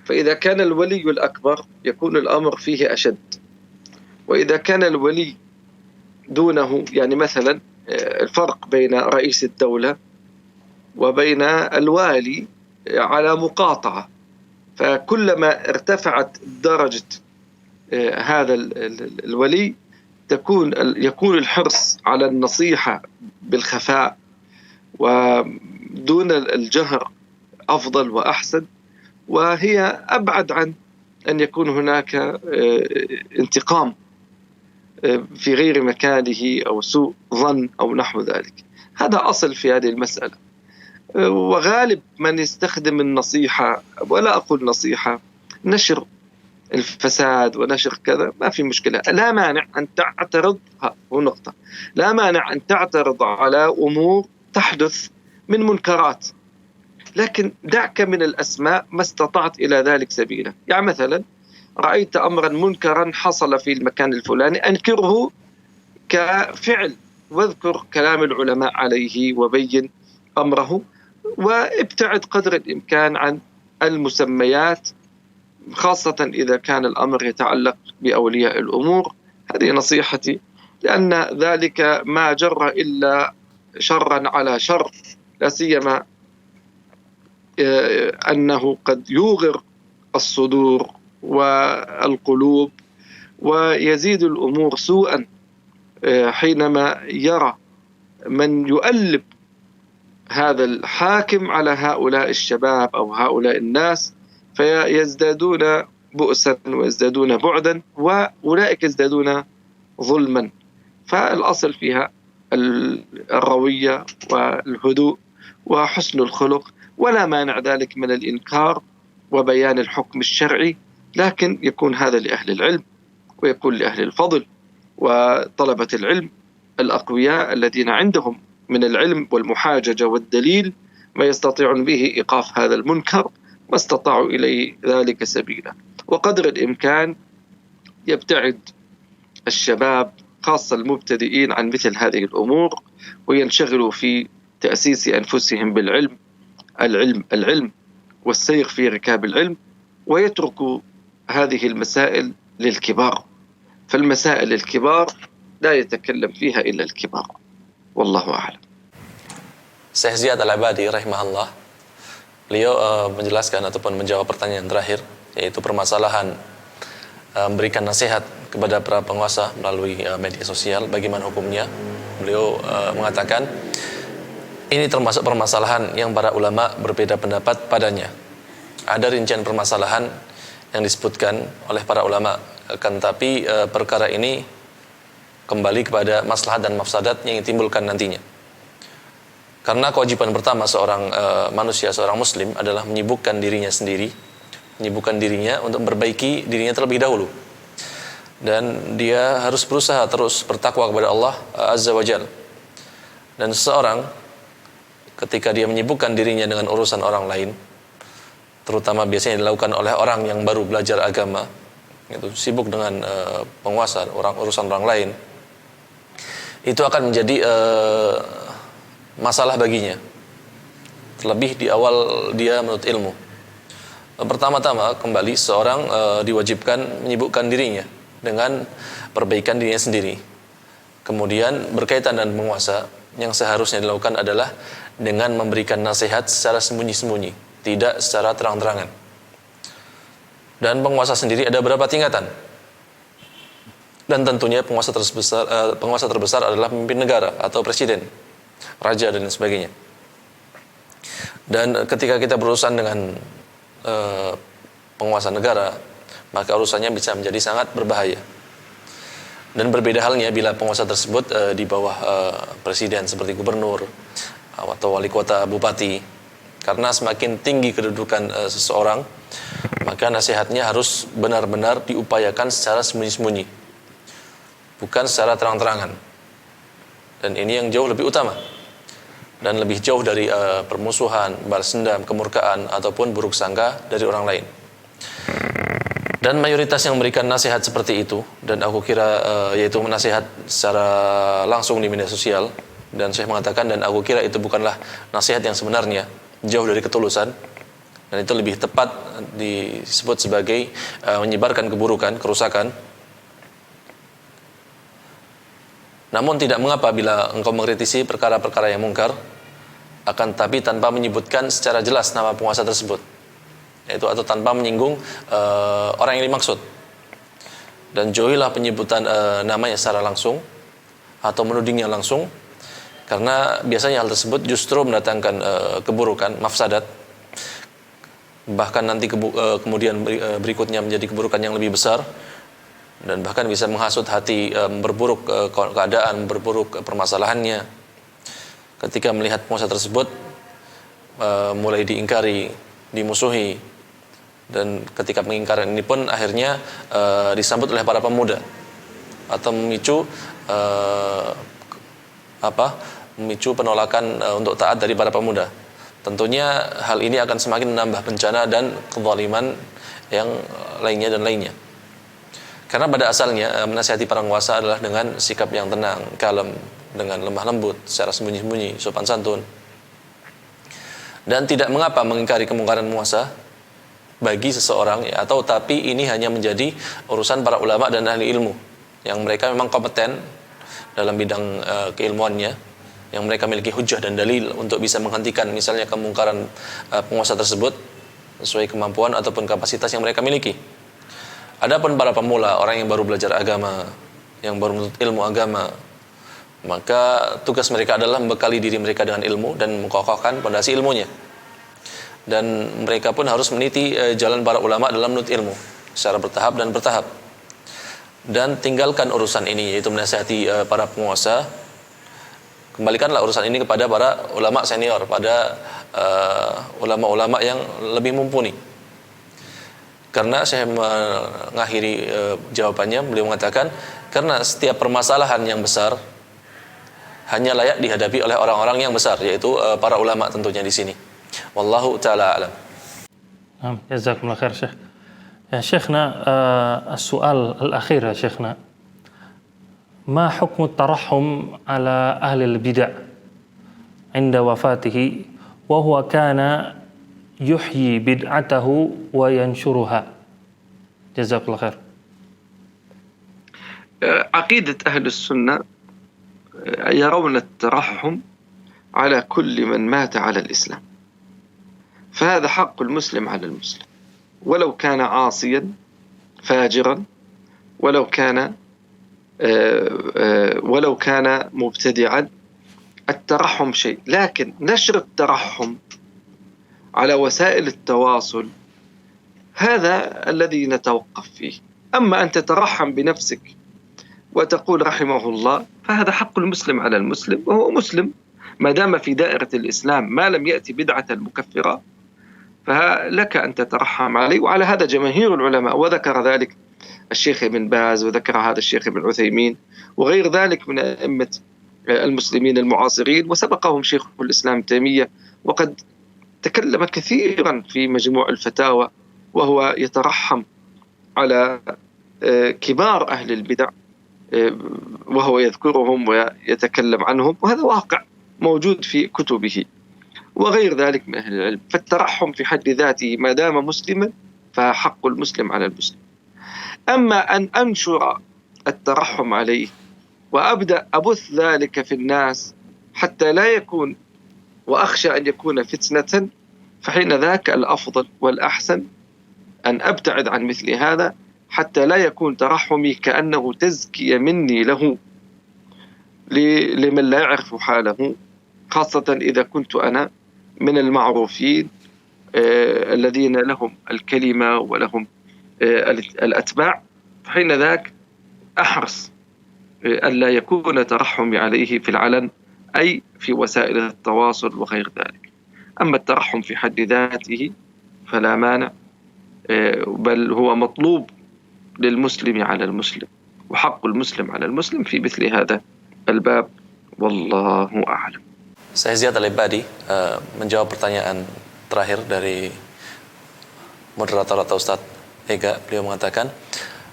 فإذا كان الولي الأكبر يكون الأمر فيه أشد، وإذا كان الولي دونه، يعني مثلا الفرق بين رئيس الدولة وبين الوالي على مقاطعة، فكلما ارتفعت درجة هذا الولي يكون الحرص على النصيحة بالخفاء ودون الجهر أفضل وأحسن، وهي أبعد عن أن يكون هناك انتقام في غير مكانه أو سوء ظن أو نحو ذلك. هذا أصل في هذه المسألة. وغالب من يستخدم النصيحة، ولا أقول نصيحة، نشر الفساد ونشر كذا، ما في مشكلة. لا مانع أن تعترض، هو نقطة، لا مانع أن تعترض على أمور تحدث من منكرات، لكن دعك من الأسماء ما استطعت إلى ذلك سبيلا. يعني مثلا رأيت أمرا منكرا حصل في المكان الفلاني، أنكره كفعل واذكر كلام العلماء عليه وبين أمره، وابتعد قدر الإمكان عن المسميات، خاصة إذا كان الأمر يتعلق بأولياء الأمور. هذه نصيحتي، لأن ذلك ما جر إلا شرا على شر، لا سيما أنه قد يوغر الصدور والقلوب ويزيد الأمور سوءا حينما يرى من يؤلب هذا الحاكم على هؤلاء الشباب أو هؤلاء الناس، فيزدادون بؤسا ويزدادون بعدا، وأولئك يزدادون ظلما. فالأصل فيها الروية والهدوء وحسن الخلق، ولا مانع ذلك من الإنكار وبيان الحكم الشرعي، لكن يكون هذا لأهل العلم، ويكون لأهل الفضل وطلبة العلم الأقوياء الذين عندهم من العلم والمحاججة والدليل ما يستطيعون به إيقاف هذا المنكر، ما استطاعوا إليه ذلك سبيلا. وقدر الإمكان يبتعد الشباب خاصة المبتدئين عن مثل هذه الأمور، وينشغلوا في تأسيس أنفسهم بالعلم، العلم والسير في ركاب العلم، ويتركوا هذه المسائل للكبار، فالمسائل الكبار لا يتكلم فيها إلا الكبار، والله أعلم. Syekh Ziyad Al-Abadi rahimahullah, beliau menjelaskan ataupun menjawab pertanyaan terakhir, yaitu permasalahan memberikan nasihat kepada para penguasa melalui media sosial, bagaimana hukumnya. Beliau mengatakan ini termasuk permasalahan yang para ulama berbeda pendapat padanya. Ada rincian permasalahan yang disebutkan oleh para ulama, akan tapi perkara ini kembali kepada maslahat dan mafsadat yang ditimbulkan nantinya. Karena kewajiban pertama seorang manusia, seorang muslim adalah menyibukkan dirinya sendiri, menyibukkan dirinya untuk memperbaiki dirinya terlebih dahulu. Dan dia harus berusaha terus bertakwa kepada Allah Azza wa Jalla. Dan seseorang ketika dia menyibukkan dirinya dengan urusan orang lain, terutama biasanya dilakukan oleh orang yang baru belajar agama, itu sibuk dengan penguasa, urusan orang lain, itu akan menjadi masalah baginya, terlebih di awal dia menuntut ilmu. Pertama-tama kembali seorang diwajibkan menyibukkan dirinya dengan perbaikan dirinya sendiri. Kemudian berkaitan dengan penguasa, yang seharusnya dilakukan adalah dengan memberikan nasihat secara sembunyi-sembunyi, tidak secara terang-terangan. Dan penguasa sendiri ada beberapa tingkatan. Dan tentunya penguasa terbesar adalah pemimpin negara atau presiden, raja dan sebagainya. Dan ketika kita berurusan dengan penguasa negara, maka urusannya bisa menjadi sangat berbahaya. Dan berbeda halnya bila penguasa tersebut di bawah presiden seperti gubernur atau wali kota, bupati. Karena semakin tinggi kedudukan seseorang, maka nasihatnya harus benar-benar diupayakan secara sembunyi-sembunyi, bukan secara terang-terangan. Dan ini yang jauh lebih utama dan lebih jauh dari permusuhan, balas dendam, kemurkaan ataupun buruk sangka dari orang lain. Dan mayoritas yang memberikan nasihat seperti itu, dan aku kira yaitu nasihat secara langsung di media sosial, dan saya mengatakan dan aku kira itu bukanlah nasihat yang sebenarnya, jauh dari ketulusan, dan itu lebih tepat disebut sebagai menyebarkan keburukan, kerusakan. Namun tidak mengapa bila engkau mengkritisi perkara-perkara yang mungkar, akan tapi tanpa menyebutkan secara jelas nama penguasa tersebut, yaitu atau tanpa menyinggung orang yang dimaksud. Dan jauhilah penyebutan namanya secara langsung atau menudingnya langsung, karena biasanya hal tersebut justru mendatangkan keburukan, mafsadat, bahkan nanti kemudian berikutnya menjadi keburukan yang lebih besar, dan bahkan bisa menghasut hati, memperburuk keadaan, memperburuk permasalahannya. Ketika melihat penguasa tersebut mulai diingkari, dimusuhi, dan ketika pengingkaran ini pun akhirnya disambut oleh para pemuda atau memicu penolakan untuk taat dari para pemuda. Tentunya hal ini akan semakin menambah bencana dan kezaliman yang lainnya. Karena pada asalnya menasihati para penguasa adalah dengan sikap yang tenang, kalem, dengan lemah lembut, secara sembunyi-sembunyi, sopan santun. Dan tidak mengapa mengingkari kemungkaran penguasa bagi seseorang, atau tapi ini hanya menjadi urusan para ulama dan ahli ilmu yang mereka memang kompeten dalam bidang keilmuannya, yang mereka memiliki hujah dan dalil untuk bisa menghentikan misalnya kemungkaran penguasa tersebut sesuai kemampuan ataupun kapasitas yang mereka miliki. Adapun para pemula, orang yang baru belajar agama, yang baru menuntut ilmu agama, maka tugas mereka adalah membekali diri mereka dengan ilmu dan mengokohkan pondasi ilmunya. Dan mereka pun harus meniti jalan para ulama dalam menuntut ilmu secara bertahap dan bertahap. Dan tinggalkan urusan ini, yaitu menasihati para penguasa. Kembalikanlah urusan ini kepada para ulama senior, pada ulama-ulama yang lebih mumpuni. Karena saya mengakhiri jawabannya, beliau mengatakan, karena setiap permasalahan yang besar hanya layak dihadapi oleh orang-orang yang besar, yaitu para ulama tentunya di sini. Wallahu ta'ala alam. Jazakumullah khair Syekh. Ya Syekhna, as-su'al al-akhir ya Syekhna. Ma hukmu tarahhum ala ahli al-bid'ah inda wafatihi wa huwa kana yuhyi bid'atahu wa yanshuruha. Jazakallah khair. عقيدة أهل السنة يرون الترحم على كل من مات على الإسلام، فهذا حق المسلم على المسلم، ولو كان عاصيا فاجرا، ولو كان مبتدعا. الترحم شيء، لكن نشر الترحم على وسائل التواصل هذا الذي نتوقف فيه. أما أن تترحم بنفسك وتقول رحمه الله فهذا حق المسلم على المسلم، وهو مسلم ما دام في دائرة الإسلام، ما لم يأتي بدعة المكفرة فلك أن تترحم عليه. وعلى هذا جماهير العلماء، وذكر ذلك الشيخ ابن باز، وذكر هذا الشيخ ابن عثيمين، وغير ذلك من أئمة المسلمين المعاصرين، وسبقهم شيخ الإسلام تيمية، وقد تكلم كثيرا في مجموع الفتاوى وهو يترحم على كبار أهل البدع وهو يذكرهم ويتكلم عنهم، وهذا واقع موجود في كتبه وغير ذلك من أهل العلم. فالترحم في حد ذاته ما دام مسلما فحق المسلم على المسلم. أما أن أنشر الترحم عليه وأبدأ أبث ذلك في الناس حتى لا يكون، وأخشى أن يكون فتنة، فحين ذاك الأفضل والأحسن أن أبتعد عن مثل هذا حتى لا يكون ترحمي كأنه تزكية مني له لمن لا يعرف حاله، خاصة إذا كنت أنا من المعروفين الذين لهم الكلمة ولهم الأتباع، فحين ذاك أحرص ألا يكون ترحمي عليه في العلن، أي في وسائل التواصل وغير ذلك. أما الترحم في حد ذاته فلا مانع، بل هو مطلوب للمسلم على المسلم، وحق المسلم على المسلم في مثل هذا الباب، والله أعلم. Saya Ziyad Al-Ibadi menjawab pertanyaan terakhir dari moderator atau Ustadz Ega. Beliau mengatakan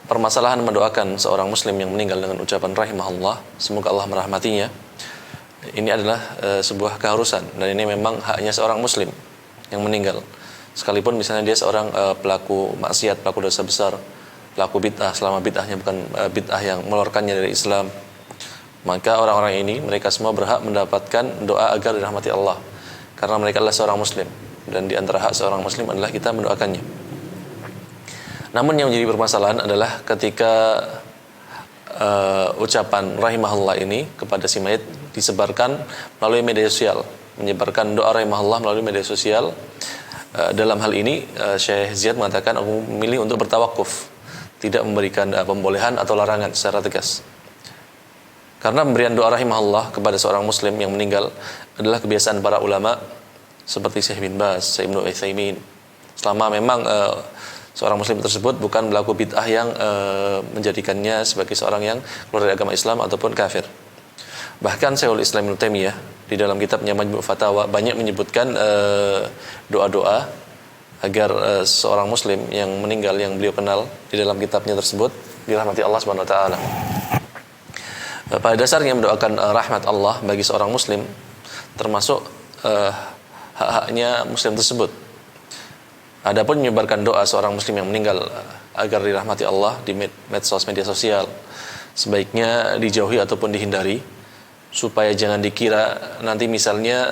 permasalahan mendoakan seorang muslim yang meninggal dengan ucapan rahimahullah, semoga Allah merahmatinya, ini adalah sebuah keharusan, dan ini memang haknya seorang muslim yang meninggal, sekalipun misalnya dia seorang pelaku maksiat, pelaku dosa besar, pelaku bid'ah, selama bid'ahnya bukan bid'ah yang meloloskannya dari Islam, maka orang-orang ini mereka semua berhak mendapatkan doa agar dirahmati Allah, karena mereka adalah seorang muslim, dan di antara hak seorang muslim adalah kita mendoakannya. Namun yang menjadi permasalahan adalah ketika ucapan rahimahullah ini kepada si mayit disebarkan melalui media sosial, menyebarkan doa rahimahullah melalui media sosial. Dalam hal ini Syekh Ziyad mengatakan aku memilih untuk bertawakuf, tidak memberikan pembolehan atau larangan secara tegas. Karena pemberian doa rahimahullah kepada seorang muslim yang meninggal adalah kebiasaan para ulama seperti Syekh bin Baz, Syekh Ibnu Utsaimin, selama memang seorang muslim tersebut bukan pelaku bid'ah yang menjadikannya sebagai seorang yang keluar dari agama Islam ataupun kafir. Bahkan Syekhul Islam Ibnu Taimiyah di dalam kitabnya Majmu' Fatawa banyak menyebutkan doa-doa agar seorang muslim yang meninggal yang beliau kenal di dalam kitabnya tersebut dirahmati Allah Subhanahu wa taala. Pada dasarnya mendoakan rahmat Allah bagi seorang muslim termasuk hak-haknya muslim tersebut. Adapun menyebarkan doa seorang muslim yang meninggal agar dirahmati Allah di medsos, media sosial, sebaiknya dijauhi ataupun dihindari, supaya jangan dikira nanti misalnya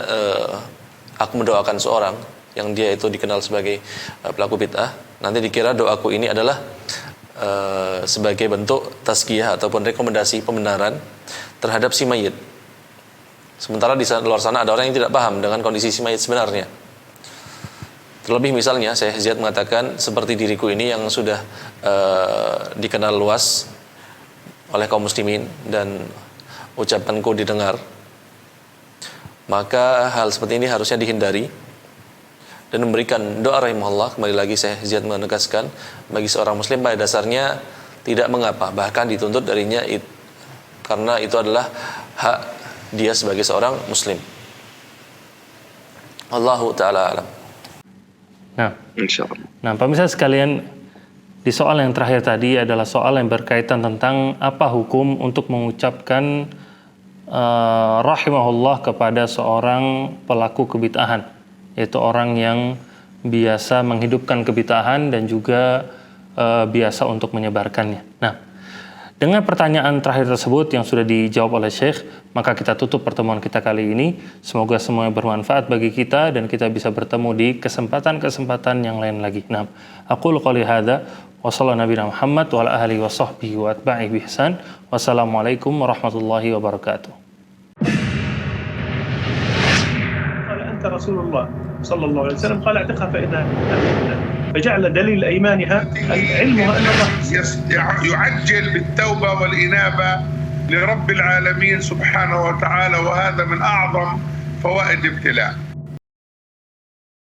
aku mendoakan seorang yang dia itu dikenal sebagai pelaku bid'ah, nanti dikira doaku ini adalah sebagai bentuk tazkiyah ataupun rekomendasi pembenaran terhadap si mayit. Sementara di luar sana ada orang yang tidak paham dengan kondisi si mayit sebenarnya. Terlebih misalnya Syekh Ziyad mengatakan seperti diriku ini yang sudah dikenal luas oleh kaum muslimin dan ucapanku didengar, maka hal seperti ini harusnya dihindari dan memberikan doa rahimahullah. Kembali lagi Syekh Ziyad menegaskan bagi seorang muslim pada dasarnya tidak mengapa, bahkan dituntut darinya karena itu adalah hak dia sebagai seorang muslim. Allahu ta'ala alam. Nah, pemirsa sekalian, di soal yang terakhir tadi adalah soal yang berkaitan tentang apa hukum untuk mengucapkan rahimahullah kepada seorang pelaku kebid'ahan, yaitu orang yang biasa menghidupkan kebid'ahan dan juga biasa untuk menyebarkannya. Nah, dengan pertanyaan terakhir tersebut yang sudah dijawab oleh Syekh, maka kita tutup pertemuan kita kali ini. Semoga semuanya bermanfaat bagi kita dan kita bisa bertemu di kesempatan-kesempatan yang lain lagi. Nah, aqulu qouli hadza wa sallallahu nabiyana Muhammad wa ala alihi wa sahbihi wa atba'ihi bi ihsan. Wassalamualaikum warahmatullahi wabarakatuh. قال أنت رسول الله صلى الله عليه وسلم قال اعتقها فإنها فجعل دليل أيمانها علمها أن الله يعجل بالتوبة والإنابة لرب العالمين سبحانه وتعالى، وهذا من أعظم فوائد ابتلاء.